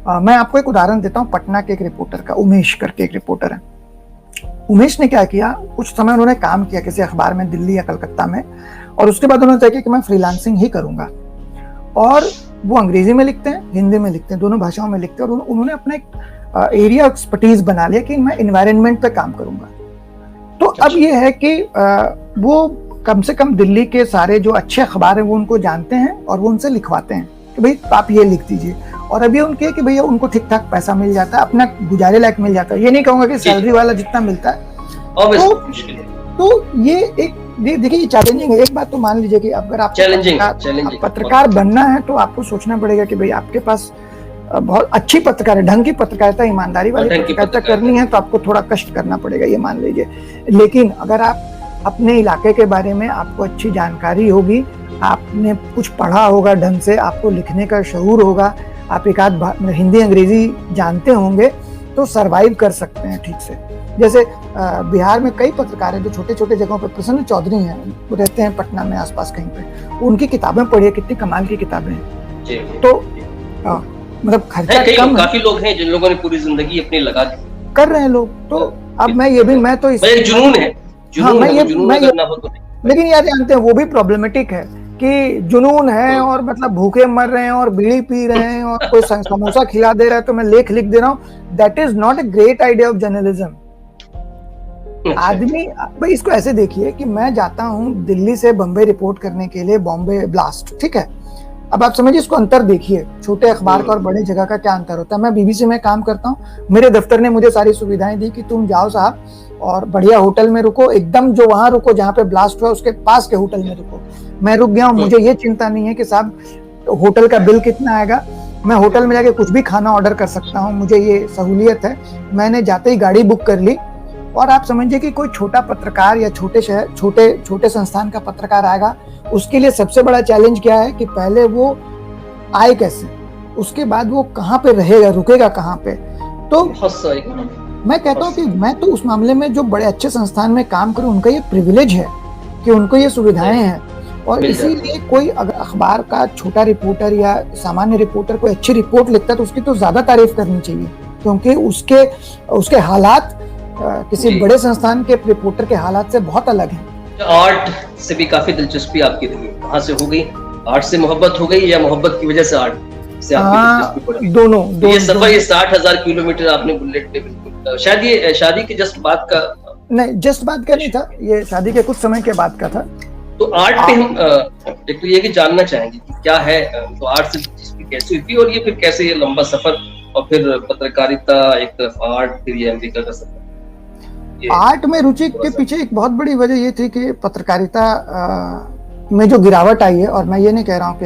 मैं आपको एक उदाहरण देता हूँ पटना के एक रिपोर्टर का, उमेश करके एक रिपोर्टर है। उमेश ने क्या किया, कुछ समय उन्होंने काम किया किसी अखबार में दिल्ली या कलकत्ता में, और उसके बाद उन्होंने तय किया कि मैं फ्रीलांसिंग ही करूंगा। और वो अंग्रेजी में लिखते हैं, हिंदी में लिखते हैं, दोनों भाषाओं में लिखते हैं, और उन्होंने अपना एक एरिया एक्सपर्टीज बना लिया कि मैं एनवायरनमेंट पे काम करूंगा। तो अब ये है कि वो कम से कम दिल्ली के सारे जो अच्छे अखबार हैं वो उनको जानते हैं और वो उनसे लिखवाते हैं कि भाई आप ये लिख दीजिए। और अभी उनके कि भैया उनको ठीक ठाक पैसा मिल जाता है, अपना गुजारे लायक मिल जाता है। ये नहीं कहूंगा कि सैलरी वाला जितना मिलता है। तो ये एक देखिए ये चैलेंजिंग है। एक बात तो मान लीजिए कि अगर आप पत्रकार बनना है तो आपको सोचना पड़ेगा कि भाई आपके पास बहुत अच्छी पत्रकार, ढंग की पत्रकारिता, ईमानदारी वाली पत्रकारिता करनी है तो आपको थोड़ा कष्ट करना पड़ेगा, ये मान लीजिए। लेकिन अगर आप अपने इलाके के बारे में आपको अच्छी जानकारी होगी, आपने कुछ पढ़ा होगा ढंग से, आपको लिखने का शऊर होगा, आप एक आध हिंदी अंग्रेजी जानते होंगे, तो सरवाइव कर सकते हैं ठीक से। जैसे बिहार में कई पत्रकार हैं जो छोटे छोटे जगहों पर, प्रसन्न चौधरी हैं, वो रहते हैं पटना में आसपास कहीं पे, उनकी किताबें पढ़िए, कितनी कमाल की किताबें हैं। तो मतलब खर्चा कम, काफी लोग हैं जिन लोगों ने पूरी जिंदगी अपनी लगा दी, कर रहे हैं लोग। तो अब मैं तो जुनून है, लेकिन यार जानते हैं वो भी प्रॉब्लमेटिक है कि जुनून है और मतलब भूखे मर रहे हैं और बीड़ी पी रहे हैं और कोई समोसा खिला दे रहा है तो मैं लेख लिख दे रहा हूँ। That is not a great idea of journalism. आदमी भाई इसको ऐसे देखिए कि मैं जाता हूँ दिल्ली से बम्बई रिपोर्ट करने के लिए, बॉम्बे ब्लास्ट, ठीक है। अब आप समझिए इसको अंतर देखिए, छोटे अखबार का और बड़े जगह का क्या अंतर होता है। मैं बीबीसी में काम करता हूँ, मेरे दफ्तर ने मुझे सारी सुविधाएं दी कि तुम जाओ साहब और बढ़िया होटल में रुको, एकदम जो वहां रुको जहाँ पे ब्लास्ट हुआ उसके पास के होटल में रुको। मैं रुक गया हूँ, मुझे ये चिंता नहीं है कि साहब होटल का बिल कितना आएगा, मैं होटल में जाके कुछ भी खाना ऑर्डर कर सकता हूँ, मुझे ये सहूलियत है। मैंने जाते ही गाड़ी बुक कर ली। और आप समझिए कि कोई छोटा पत्रकार या छोटे शहर, छोटे संस्थान का पत्रकार आएगा, उसके लिए सबसे बड़ा चैलेंज क्या है कि पहले वो आए कैसे, उसके बाद वो कहाँ पे रहेगा, रुकेगा कहाँ पे। तो मैं कहता हूँ कि मैं तो उस मामले में जो बड़े अच्छे संस्थान में काम करूँ, उनका ये प्रिविलेज है कि उनको ये सुविधाएं हैं। और इसीलिए कोई अगर अखबार का छोटा रिपोर्टर या सामान्य रिपोर्टर कोई अच्छी रिपोर्ट लिखता है तो उसकी तो ज्यादा तारीफ करनी चाहिए, क्योंकि उसके हालात किसी बड़े संस्थान के रिपोर्टर के हालात से बहुत अलग हैं। आर्ट से भी काफी दिलचस्पी आपकी रही, कहाँ से हो गई? आर्ट से मोहब्बत हो गई या मोहब्बत की वजह से आर्ट से आपकी दिलचस्पी बढ़ी? दोनों। ये सफर, ये 60,000 किलोमीटर आपने बुलेट पे, बिल्कुल शायद ये शादी के जस्ट बाद का नहीं, जस्ट बाद का नहीं था, ये शादी के कुछ समय के बाद का था। तो आर्ट पे हम एक तो ये कि जानना चाहेंगे कि क्या है, तो आर्ट से दिलचस्पी कैसे हुई थी और ये फिर कैसे ये लंबा सफर और फिर पत्रकारिता एक तरफ आर्ट, फिर ये अमेरिका का सफर। आर्ट में रुचि के पीछे एक बहुत बड़ी वजह ये थी कि पत्रकारिता में जो गिरावट आई है, और मैं ये नहीं कह रहा हूँ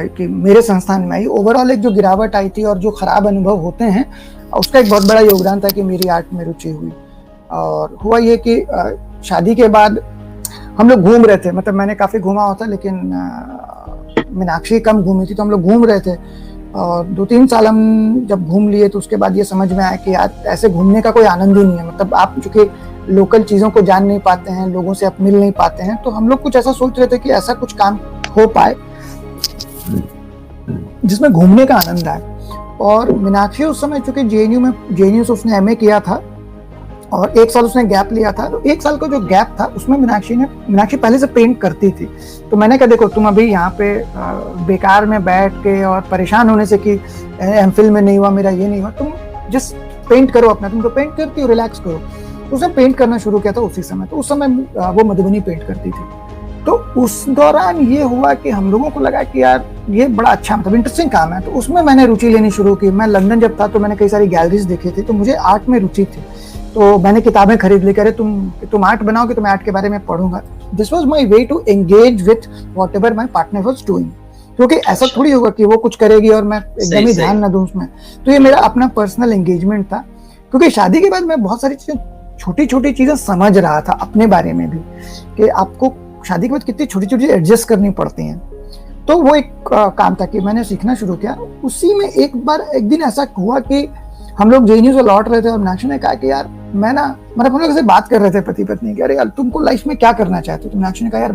कि मेरे संस्थान में आई, ओवरऑल एक जो गिरावट आई थी और जो खराब अनुभव होते हैं, उसका एक बहुत बड़ा योगदान था कि मेरी आर्ट में रुचि हुई। और हुआ ये कि शादी के बाद हम लोग घूम रहे थे, मतलब मैंने काफी घूमा होता, लेकिन मीनाक्षी कम घूमी थी, तो हम लोग घूम रहे थे। और 2-3 साल हम जब घूम लिए तो उसके बाद ये समझ में आया कि यार ऐसे घूमने का कोई आनंद ही नहीं है। मतलब आप चूंकि लोकल चीज़ों को जान नहीं पाते हैं, लोगों से आप मिल नहीं पाते हैं, तो हम लोग कुछ ऐसा सोच रहे थे कि ऐसा कुछ काम हो पाए जिसमें घूमने का आनंद आए। और मीनाक्षी उस समय चूंकि जेएनयू से उसने एमए किया था और 1 साल उसने गैप लिया था, तो 1 साल का जो गैप था उसमें मीनाक्षी पहले से पेंट करती थी। तो मैंने कहा देखो तुम अभी यहाँ पे बेकार में बैठ के और परेशान होने से कि एमफिल में नहीं हुआ मेरा, ये नहीं हुआ, तुम जस्ट पेंट करो अपना, तुम तो पेंट करती हो, रिलैक्स करो। तो उसने पेंट करना शुरू किया था उसी समय। तो उस समय वो मधुबनी पेंट करती थी। तो उस दौरान ये हुआ कि हम लोगों को लगा कि यार ये बड़ा अच्छा, मतलब इंटरेस्टिंग काम है। तो उसमें मैंने रुचि लेनी शुरू की। मैं लंदन जब था तो मैंने कई सारी गैलरीज देखी थी, तो मुझे आर्ट में रुचि थी। तो मैंने किताबें खरीद ली, अरे तुम आर्ट बनाओगे तो मैं आर्ट के बारे में पढ़ूंगा। This was my way to engage with whatever my partner was doing, क्योंकि ऐसा थोड़ी होगा कि वो कुछ करेगी और मैं एकदम ही ध्यान ना दूं उसमें। तो ये मेरा अपना पर्सनल एंगेजमेंट था, क्योंकि शादी के बाद मैं बहुत सारी चीजें, छोटी छोटी चीजें समझ रहा था अपने बारे में भी, कि आपको शादी के बाद कितनी छोटी छोटी एडजस्ट करनी पड़ती हैं। तो वो एक काम था कि मैंने सीखना शुरू किया। उसी में एक दिन ऐसा हुआ कि हम लोग जेएनयू से लौट रहे थे और मीनाक्षी ने कहा कि यार मतलब हम लोग ऐसे बात कर रहे थे पति पत्नी की, अरे यार तुमको लाइफ में क्या करना चाहते हो? तो मीनाक्षी ने कहा यार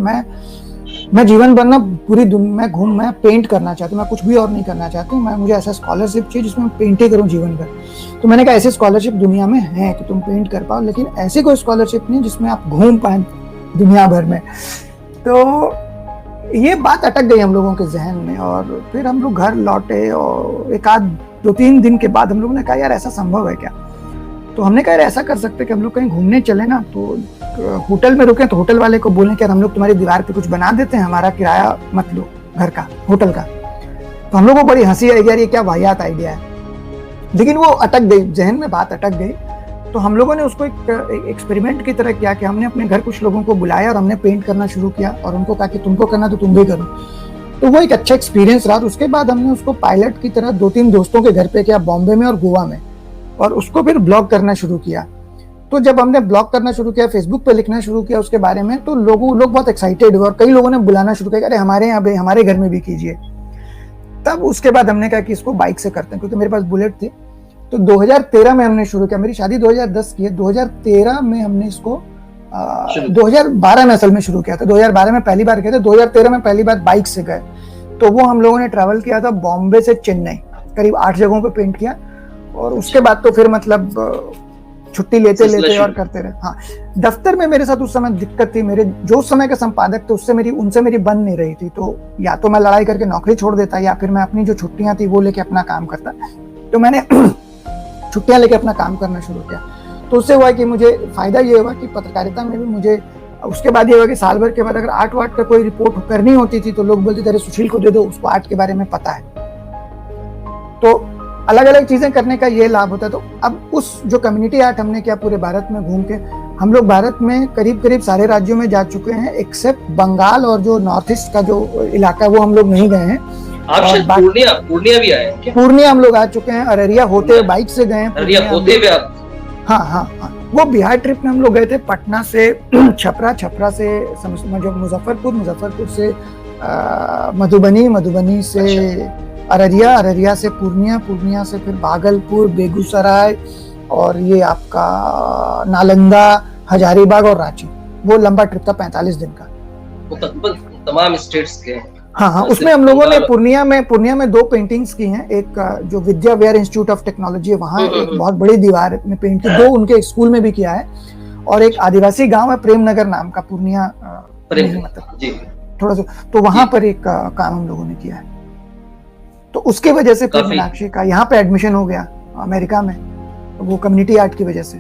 मैं जीवन भर ना पूरी दुनिया में मैं पेंट करना चाहती हूँ, मैं कुछ भी और नहीं करना चाहती हूँ, मुझे ऐसा स्कॉलरशिप चाहिए जिसमें मैं पेंट ही करूँ जीवन भर। तो मैंने कहा ऐसी स्कॉलरशिप दुनिया में है कि तुम पेंट कर पाओ, लेकिन ऐसी कोई स्कॉलरशिप नहीं जिसमें आप घूम पाए दुनिया भर में। तो ये बात अटक गई हम लोगों के जहन में, और फिर हम लोग घर लौटे और एक आध 2-3 दिन के बाद हम लोगों ने कहा यार ऐसा संभव है क्या। तो हमने कहा यार ऐसा कर सकते कि हम लोग कहीं घूमने चले ना, तो होटल में रुके तो होटल वाले को बोलें कि यार हम लोग तुम्हारी दीवार पे कुछ बना देते हैं, हमारा किराया मत लो घर का, होटल का। तो हम लोग को बड़ी हंसी आई यार ये क्या वाहियात आइडिया है, लेकिन वो अटक गई, जहन में बात अटक गई। तो हम लोगों ने उसको एक एक्सपेरिमेंट की तरह किया कि हमने अपने घर कुछ लोगों को बुलाया और हमने पेंट करना शुरू किया और उनको कहा कि तुमको करना तो तुम भी करो। तो वो एक अच्छा एक्सपीरियंस रहा। उसके बाद हमने उसको पायलट की तरह 2-3 दोस्तों के घर पे किया, बॉम्बे में और गोवा में, और उसको फिर ब्लॉग करना शुरू किया। तो जब हमने ब्लॉग करना शुरू किया, फेसबुक पे लिखना शुरू किया उसके बारे में, तो लोग बहुत एक्साइटेड हुए और कई लोगों ने बुलाना शुरू किया, अरे हमारे यहाँ भी, हमारे घर में भी कीजिए। तब उसके बाद हमने कहा कि इसको बाइक से करते हैं, क्योंकि मेरे पास बुलेट थी। तो 2013 में हमने शुरू किया। मेरी शादी 2010 की है, 2013 में हमने इसको 2012 में असल में शुरू किया था। 2012 में पहली बार गए थे, 2013 में पहली बार बाइक से गए। तो वो हम लोगों ने ट्रैवल किया था बॉम्बे से चेन्नई, करीब 8 जगहों पे पेंट किया। और उसके बाद तो फिर मतलब छुट्टी लेते और करते रहे। हाँ, दफ्तर में मेरे साथ उस समय दिक्कत थी, मेरे जो उस समय के संपादक थे उनसे मेरी बन नहीं रही थी। तो या तो मैं लड़ाई करके नौकरी छोड़ देता, या फिर मैं अपनी जो छुट्टियां थी वो लेके अपना काम करता। तो मैंने छुट्टियां लेके अपना काम करना शुरू किया। तो उससे हुआ कि मुझे फायदा ये हुआ कि पत्रकारिता में भी मुझे उसके बाद ये हुआ कि साल भर के बाद अगर आर्ट वार्ट का कोई रिपोर्ट करनी होती थी तो लोग बोलते थे अरे सुशील को दे दो, उसको आर्ट के बारे में पता है। तो अलग अलग चीजें करने का ये लाभ होता है। तो अब उस जो कम्युनिटी आर्ट हमने किया पूरे भारत में घूम के, हम लोग भारत में करीब सारे राज्यों में जा चुके हैं, एक्सेप्ट बंगाल और जो नॉर्थ ईस्ट का जो इलाका वो हम लोग नहीं गए हैं। आप शायद पूर्णिया भी आए हैं क्या? पूर्णिया हम लोग आ चुके हैं, अररिया होते हुए बाइक से गए हैं। अररिया होते हुए आप? हाँ, वो बिहार ट्रिप में हम लोग गए थे, पटना से छपरा से मुजफ्फरपुर से मधुबनी से अररिया से पूर्णिया से फिर भागलपुर, बेगूसराय, और ये आपका नालंदा, हजारीबाग और रांची। वो लंबा ट्रिप था 45 दिन का। वो तकरीबन तमाम स्टेट्स के। हाँ, उसमें हम लोगों ने पूर्णिया में 2 पेंटिंग्स की हैं। एक जो Vidya Vihar institute of technology है, वहाँ एक बहुत बड़ी दीवार में पेंट की, 2 उनके स्कूल में भी किया है। और एक आदिवासी गांव है प्रेमनगर नाम का, पूर्णिया मतलब थोड़ा सा, तो वहां पर एक काम हम लोगों ने किया है। तो उसके वजह से फिर मीनाक्षी का यहाँ पे एडमिशन हो गया अमेरिका में, वो कम्युनिटी आर्ट की वजह से।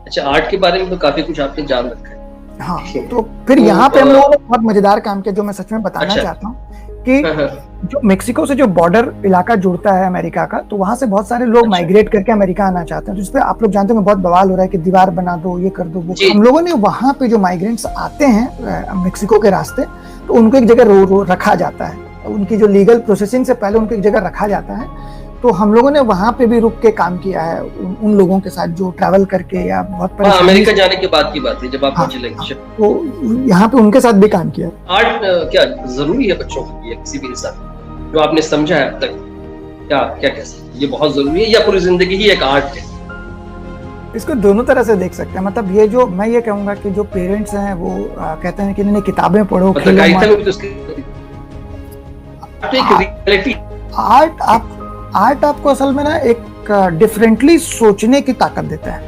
अच्छा, आर्ट के बारे में तो काफी कुछ आपने जान रखा है। हाँ, तो फिर यहाँ पे हम लोगों ने बहुत मजेदार काम किया जो मैं सच में बताना चाहता हूँ कि जो मेक्सिको से जो बॉर्डर इलाका जुड़ता है अमेरिका का, तो वहां से बहुत सारे लोग माइग्रेट करके अमेरिका आना चाहते हैं। तो जिसपे आप लोग जानते हैं बहुत बवाल हो रहा है कि दीवार बना दो, ये कर दो, वो। हम लोगों ने वहां पे जो माइग्रेंट्स आते हैं मेक्सिको के रास्ते, तो उनको एक जगह रखा जाता है, उनकी जो लीगल प्रोसेसिंग से पहले उनको एक जगह रखा जाता है। तो हम लोगों ने वहां पे भी रुक के काम किया है उन लोगों के साथ जो ट्रैवल करके या बहुत अमेरिका जाने के बाद की बात है जब आप पहुंचे लेक्चर। तो यहाँ पे उनके साथ भी काम किया। आर्ट क्या जरूरी है बच्चों के लिए, किसी भी इंसान, जो आपने समझा है अब तक, क्या कह सकते, ये बहुत जरूरी है या पूरी जिंदगी ही एक आर्ट है? इसको दोनों तरह से देख सकते हैं। मतलब ये जो मैं ये कहूंगा कि जो पेरेंट्स हैं वो कहते हैं कि इन्हें किताबें पढ़ो, आर्ट आपको असल में ना एक डिफरेंटली सोचने की ताकत देता है।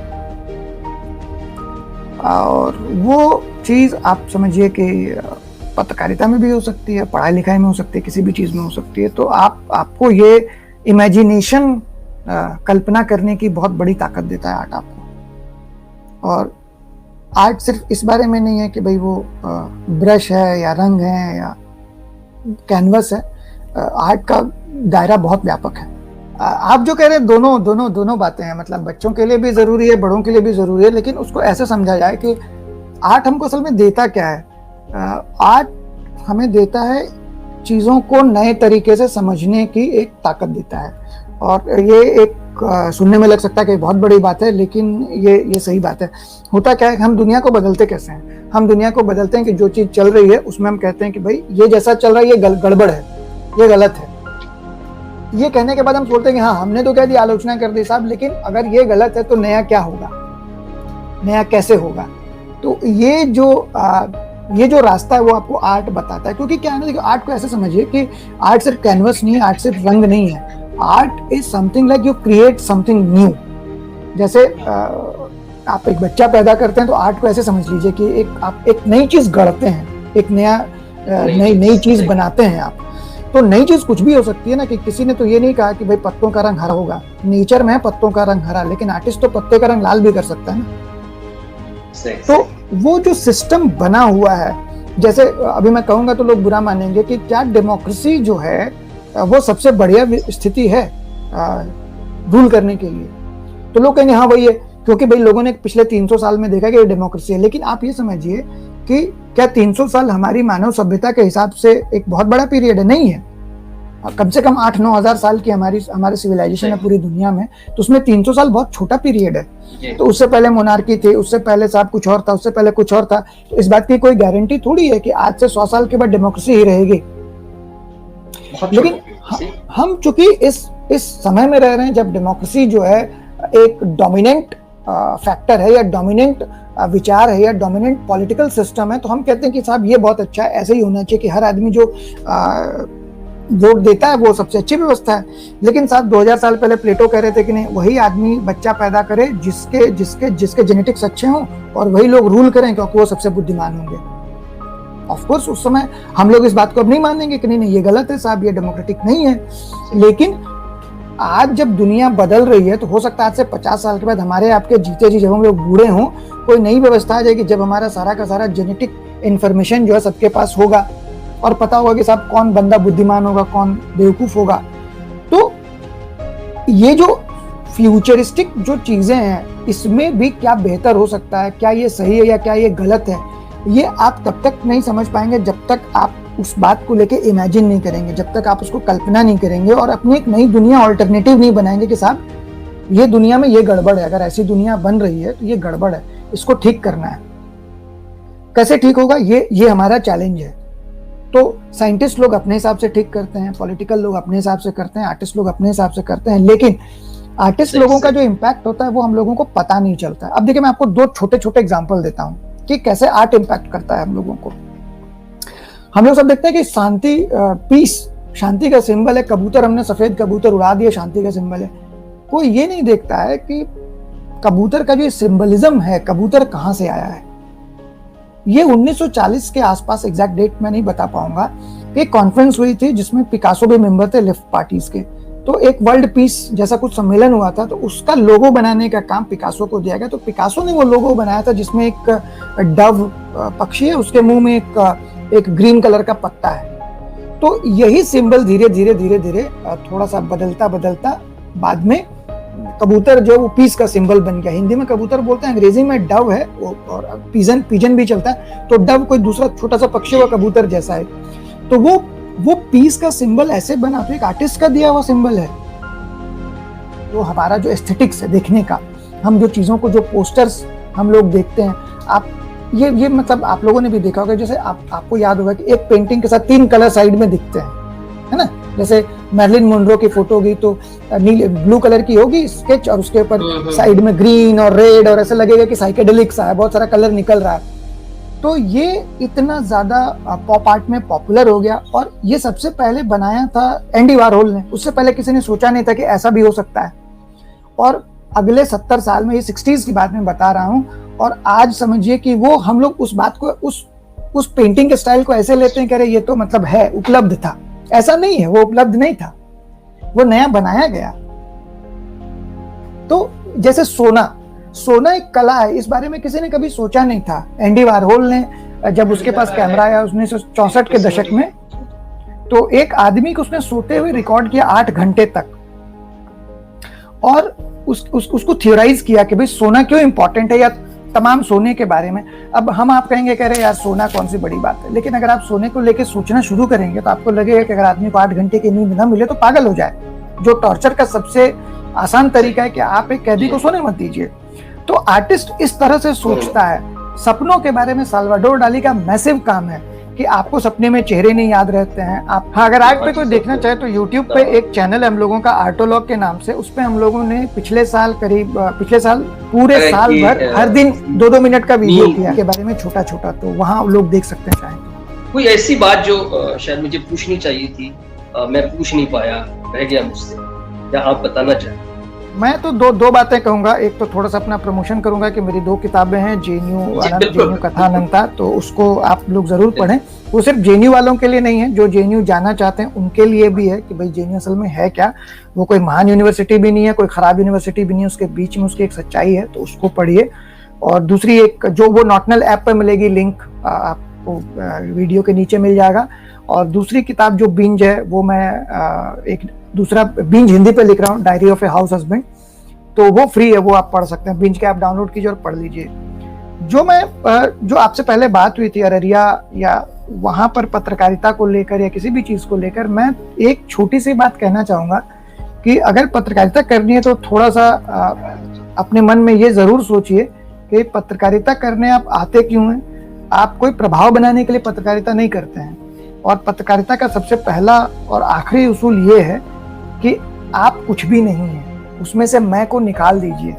और वो चीज आप समझिए कि पत्रकारिता में भी हो सकती है, पढ़ाई लिखाई में हो सकती है, किसी भी चीज में हो सकती है। तो आपको ये इमेजिनेशन, कल्पना करने की बहुत बड़ी ताकत देता है आर्ट आपको। और आर्ट सिर्फ इस बारे में नहीं है कि भाई वो ब्रश है या रंग है या कैनवस है। आर्ट का दायरा बहुत व्यापक है। आप जो कह रहे हैं दोनों बातें हैं। मतलब बच्चों के लिए भी जरूरी है, बड़ों के लिए भी जरूरी है, लेकिन उसको ऐसे समझा जाए कि आर्ट हमको असल में देता क्या है। आर्ट हमें देता है चीजों को नए तरीके से समझने की एक ताकत देता है। और ये एक सुनने में लग सकता है कि बहुत बड़ी बात है, लेकिन ये सही बात है। होता क्या है, हम दुनिया को बदलते कैसे हैं? हम दुनिया को बदलते हैं कि जो चीज चल रही है उसमें हम कहते हैं कि भाई ये जैसा चल रहा है ये गड़बड़ है, ये गलत है। ये कहने के बाद हम सोचते हैं कि हाँ हमने तो कह दी, आलोचना कर दी साहब, लेकिन अगर ये गलत है तो नया क्या होगा, नया कैसे होगा? तो ये जो रास्ता है वो आपको आर्ट बताता है। क्योंकि क्या है ना, देखिए आर्ट को ऐसे समझिए कि आर्ट सिर्फ कैनवस नहीं है, आर्ट सिर्फ रंग नहीं है। Art is something like you create something new. जैसे आप एक बच्चा पैदा करते हैं तो आर्ट को ऐसे समझ लीजिए कि आप एक नई चीज गढ़ते हैं, एक नया नई नई चीज बनाते हैं आप। तो नई चीज कुछ भी हो सकती है ना, कि किसी ने तो ये नहीं कहा कि भाई पत्तों का रंग हरा होगा, नेचर में है पत्तों का रंग हरा, लेकिन आर्टिस्ट तो पत्ते का रंग लाल भी कर सकता है ना। तो वो जो सिस्टम बना हुआ है, जैसे अभी मैं कहूंगा तो लोग बुरा मानेंगे कि क्या डेमोक्रेसी जो है वो सबसे बढ़िया स्थिति है रूल करने के लिए, तो लोग कहेंगे हाँ वही है, क्योंकि भाई लोगों ने पिछले 300 साल में देखा कि ये डेमोक्रेसी है। लेकिन आप ये समझिए कि क्या 300 साल हमारी मानव सभ्यता के हिसाब से एक बहुत बड़ा पीरियड है? नहीं है। कम से कम 8-9 हजार साल की हमारे सिविलाइजेशन है पूरी दुनिया में, तो उसमें 300 साल बहुत छोटा पीरियड है। तो उससे पहले मोनार्की थी, उससे पहले साहब कुछ और था, उससे पहले कुछ और था। तो इस बात की कोई गारंटी थोड़ी है कि आज से 100 साल के बाद डेमोक्रेसी ही रहेगी। लेकिन हम चूंकि इस समय में रह रहे हैं जब डेमोक्रेसी जो है एक डोमिनेंट फैक्टर है, या डोमिनेंट विचार है, या डोमिनेंट पॉलिटिकल सिस्टम है, तो हम कहते हैं कि साहब ये बहुत अच्छा है, ऐसे ही होना चाहिए कि हर आदमी जो वोट देता है वो सबसे अच्छी व्यवस्था है। लेकिन साहब 2000 साल पहले प्लेटो कह रहे थे कि नहीं, वही आदमी बच्चा पैदा करे जिसके जिसके जिसके जेनेटिक्स अच्छे हों, और वही लोग रूल करें क्योंकि वो सबसे बुद्धिमान होंगे। ऑफ कोर्स उस समय हम लोग इस बात को अब नहीं मानेंगे कि नहीं ये गलत है साहब, ये डेमोक्रेटिक नहीं है। लेकिन आज जब दुनिया बदल रही है, तो हो सकता है आज से 50 साल के बाद हमारे आपके जीते जी जब हम लोग बूढ़े हों, कोई नई व्यवस्था आ जाएगी जब हमारा सारा का सारा जेनेटिक इंफॉर्मेशन जो है सबके पास होगा, और पता होगा कि साहब कौन बंदा बुद्धिमान होगा, कौन बेवकूफ होगा। तो ये जो फ्यूचरिस्टिक जो चीजें हैं, इसमें भी क्या बेहतर हो सकता है, क्या ये सही है या क्या ये गलत है, ये आप तब तक नहीं समझ पाएंगे जब तक आप उस बात को लेके इमेजिन नहीं करेंगे, जब तक आप उसको कल्पना नहीं करेंगे और अपनी एक नई दुनिया ऑल्टरनेटिव नहीं बनाएंगे कि साहब ये दुनिया में ये गड़बड़ है, अगर ऐसी दुनिया बन रही है तो ये गड़बड़ है, इसको ठीक करना है। कैसे ठीक होगा, ये हमारा चैलेंज है। तो साइंटिस्ट लोग अपने हिसाब से ठीक करते हैं, पॉलिटिकल लोग अपने हिसाब से करते हैं, आर्टिस्ट लोग अपने हिसाब से करते हैं, लेकिन आर्टिस्ट लोगों का जो इम्पैक्ट होता है वो हम लोगों को पता नहीं चलता है। अब देखिए मैं आपको 2 छोटे छोटे एग्जाम्पल देता हूँ कि कैसे आर्ट इम्पैक्ट करता है हम लोगों को। हम लोग सब देखते हैं कि शांति, पीस शांति का सिंबल है, कबूतर, हमने सफेद कबूतर उड़ा दिए, शांति का सिंबल है। कोई ये नहीं देखता है कि कबूतर का जो सिंबलिज्म है, कबूतर कहाँ से आया है। ये 1940 के आसपास, एग्जैक्ट डेट मैं नहीं बता पाऊंगा, एक कॉन्फ्रेंस हुई थी जिसमें पिकासो भी मेंबर थे लेफ्ट पार्टीज के। तो एक वर्ल्ड पीस जैसा कुछ सम्मेलन हुआ था, तो उसका लोगो बनाने का काम पिकासो को दिया गया। तो पिकासो ने वो लोगो बनाया था जिसमें एक डव पक्षी है, उसके मुंह में एक ग्रीन कलर का पत्ता है। तो यही सिंबल धीरे धीरे धीरे धीरे थोड़ा सा बदलता बदलता बाद में कबूतर जो वो पीस का सिंबल बन गया। हिंदी में कबूतर बोलते हैं, अंग्रेजी में डव है, और पिजन भी चलता है। तो डव कोई दूसरा छोटा सा पक्षी हुआ, कबूतर जैसा है। तो वो पीस का सिंबल ऐसे बना, तो एक आर्टिस्ट का दिया हुआ सिंबल है। तो हमारा जो एस्थेटिक्स है देखने का, हम जो चीजों को, जो पोस्टर्स हम लोग देखते हैं, आप ये मतलब आप लोगों ने भी देखा होगा, जैसे आपको याद होगा कि एक पेंटिंग के साथ 3 कलर साइड में दिखते हैं, है ना। जैसे मैरिलिन मोनरो की फोटो होगी तो नीले ब्लू कलर की होगी स्केच, और उसके ऊपर साइड में ग्रीन और रेड, और ऐसा लगेगा कि साइकेडेलिक सा है, बहुत सारा कलर निकल रहा है। तो ये इतना ज्यादा पॉप आर्ट में पॉपुलर हो गया, और ये सबसे पहले बनाया था एंडी वारहोल ने। उससे पहले किसी ने सोचा नहीं था कि ऐसा भी हो सकता है। और अगले 70 साल में, ये 60s की बात मैं बता रहा हूँ, और आज समझिए कि वो हम लोग उस बात को, उस पेंटिंग के स्टाइल को ऐसे लेते हैं कि अरे ये तो मतलब है, उपलब्ध था। ऐसा नहीं है, वो उपलब्ध नहीं था, वो नया बनाया गया। तो जैसे सोना एक कला है, इस बारे में किसी ने कभी सोचा नहीं था। एंडी वारहोल ने जब उसके पास कैमरा आया 1964 के दशक में, तो एक आदमी को उसने सोते हुए रिकॉर्ड किया 8 घंटे तक, और उसको थियोराइज किया कि भाई सोना क्यों इंपॉर्टेंट है, या तमाम सोने के बारे में। अब हम आप कहेंगे कह रहे यार सोना कौन सी बड़ी बात है, लेकिन अगर आप सोने को लेकर सोचना शुरू करेंगे तो आपको लगेगा कि अगर आदमी को 8 घंटे की नींद ना मिले तो पागल हो जाए। जो टॉर्चर का सबसे आसान तरीका है कि आप एक कैदी को सोने मत दीजिए। तो आर्टिस्ट इस तरह से सोचता है। सपनों के बारे में साल्वाडोर डाली का मैसिव काम है कि आपको सपने में चेहरे नहीं याद रहते हैं। आप अगर आर्ट पे कोई देखना चाहे तो यूट्यूब पे एक चैनल है हम लोगों का, आर्टोलॉग के नाम से। उस पे हम लोगों ने पिछले साल पूरे साल भर हर दिन 2-2 मिनट का वीडियो किया के बारे में, छोटा छोटा। तो वहाँ लोग देख सकते हैं चाहे तो। कोई ऐसी बात जो शायद मुझे पूछनी चाहिए थी, मैं पूछ नहीं पाया, रह गया मुझसे, या आप बताना चाहें? मैं तो दो बातें कहूंगा। एक तो थोड़ा सा अपना प्रमोशन करूंगा कि मेरी 2 किताबें हैं, जेएनयू कथा अनंता, तो उसको आप लोग जरूर पढ़ें। वो सिर्फ जेएनयू वालों के लिए नहीं है, जो जेएनयू जाना चाहते हैं उनके लिए भी है कि भाई जेएनयू असल में है क्या। वो कोई महान यूनिवर्सिटी भी नहीं है, कोई खराब यूनिवर्सिटी भी नहीं है, उसके बीच में उसकी एक सच्चाई है, तो उसको पढ़िए। और दूसरी एक जो वो नॉटनल ऐप पे मिलेगी, लिंक आपको वीडियो के नीचे मिल जाएगा। और दूसरी किताब जो बिंज है, वो मैं एक दूसरा बिंज हिंदी पे लिख रहा हूँ, diary of a house husband, तो वो फ्री है, वो आप पढ़ सकते हैं। बिंज के आप डाउनलोड कीजिए और पढ़ लीजिए। जो आपसे पहले बात हुई थी अररिया या वहां पर पत्रकारिता को लेकर या किसी भी चीज को लेकर, मैं एक छोटी सी बात कहना चाहूंगा कि अगर पत्रकारिता करनी है तो थोड़ा सा अपने मन में ये जरूर सोचिए कि पत्रकारिता करने आप आते क्यों हैं। आप कोई प्रभाव बनाने के लिए पत्रकारिता नहीं करते हैं। और पत्रकारिता का सबसे पहला और आखिरी उसूल ये है कि आप कुछ भी नहीं है, उसमें से मैं को निकाल दीजिए।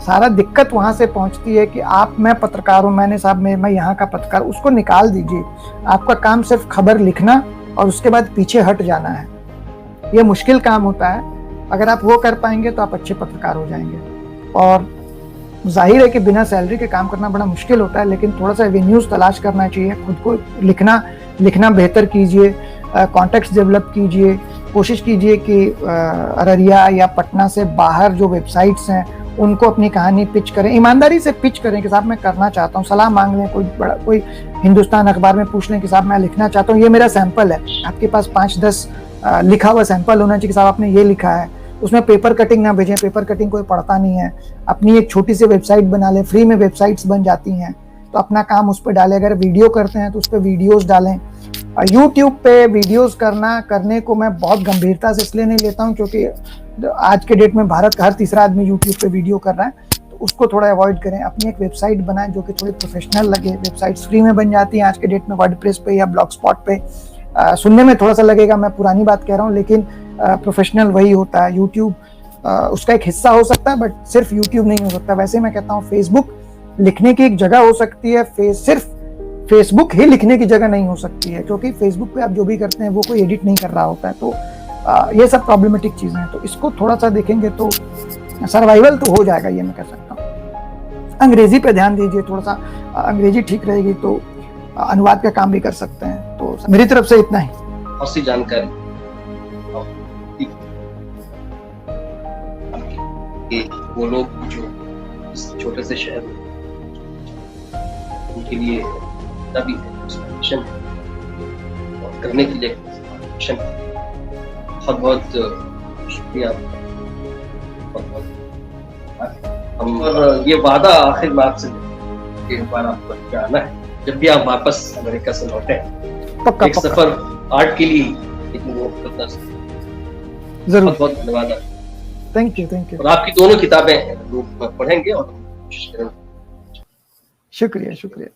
सारा दिक्कत वहां से पहुंचती है कि मैं पत्रकार हूं, मैं यहाँ का पत्रकार, उसको निकाल दीजिए। आपका काम सिर्फ खबर लिखना और उसके बाद पीछे हट जाना है। ये मुश्किल काम होता है। अगर आप वो कर पाएंगे तो आप अच्छे पत्रकार हो जाएंगे। और जाहिर है कि बिना सैलरी के काम करना बड़ा मुश्किल होता है, लेकिन थोड़ा सा एवेन्यूज तलाश करना चाहिए। खुद को लिखना बेहतर कीजिए, कॉन्टेक्स्ट डेवलप कीजिए, कोशिश कीजिए कि अररिया या पटना से बाहर जो वेबसाइट्स हैं उनको अपनी कहानी पिच करें, ईमानदारी से पिच करें कि साहब मैं करना चाहता हूँ। सलाह मांग लें, कोई हिंदुस्तान अखबार में पूछ लें कि साहब मैं लिखना चाहता हूँ, ये मेरा सैंपल है। आपके पास 5-10 लिखा हुआ सैंपल होना चाहिए कि साहब आपने ये लिखा है। उसमें पेपर कटिंग ना भेजें, पेपर कटिंग कोई पढ़ता नहीं है। अपनी एक छोटी सी वेबसाइट बना लें, फ्री में वेबसाइट्स बन जाती हैं, तो अपना काम उस पर डालें। अगर वीडियो करते हैं तो उस पर वीडियोस डालें। यूट्यूब पे वीडियोस करने को मैं बहुत गंभीरता से इसलिए नहीं लेता हूँ क्योंकि आज के डेट में भारत का हर तीसरा आदमी यूट्यूब पे वीडियो कर रहा है, तो उसको थोड़ा अवॉइड करें। अपनी एक वेबसाइट बनाएं जो कि थोड़ी प्रोफेशनल लगे। वेबसाइट्स फ्री में बन जाती हैं आज के डेट में, वर्डप्रेस पे या ब्लॉगस्पॉट पे। सुनने में थोड़ा सा लगेगा मैं पुरानी बात कह रहा हूँ, लेकिन प्रोफेशनल वही होता है। यूट्यूब उसका एक हिस्सा हो सकता है, बट सिर्फ यूट्यूब नहीं हो सकता। वैसे मैं कहता हूँ फेसबुक लिखने की एक जगह हो सकती है, सिर्फ फेसबुक ही लिखने की जगह नहीं हो सकती है, क्योंकि फेसबुक पे आप जो भी करते हैं वो कोई एडिट नहीं कर रहा होता है। तो ये सब प्रॉब्लमेटिक चीजें हैं, तो इसको थोड़ा सा देखेंगे तो सर्वाइवल तो हो जाएगा, ये मैं कह सकता हूँ। अंग्रेजी पे ध्यान दीजिए, थोड़ा सा अंग्रेजी ठीक रहेगी तो अनुवाद का काम भी कर सकते हैं। तो मेरी तरफ से इतना ही। बहुत सी जानकारी कि वो लोग जो इस छोटे से शहर में, उनके लिए तभी मिशन और करने के लिए मिशन। बहुत बहुत शुक्रिया, बहुत बहुत। हम और ये वादा आखिर में आपसे एक बार आपको जाना है, जब भी आप वापस अमेरिका से लौटे, एक सफर आर्ट के लिए वो करना जरूर। बहुत बहुत धन्यवाद। Thank you. और आपकी दोनों किताबें लोग पढ़ेंगे और कोशिश करेंगे। शुक्रिया।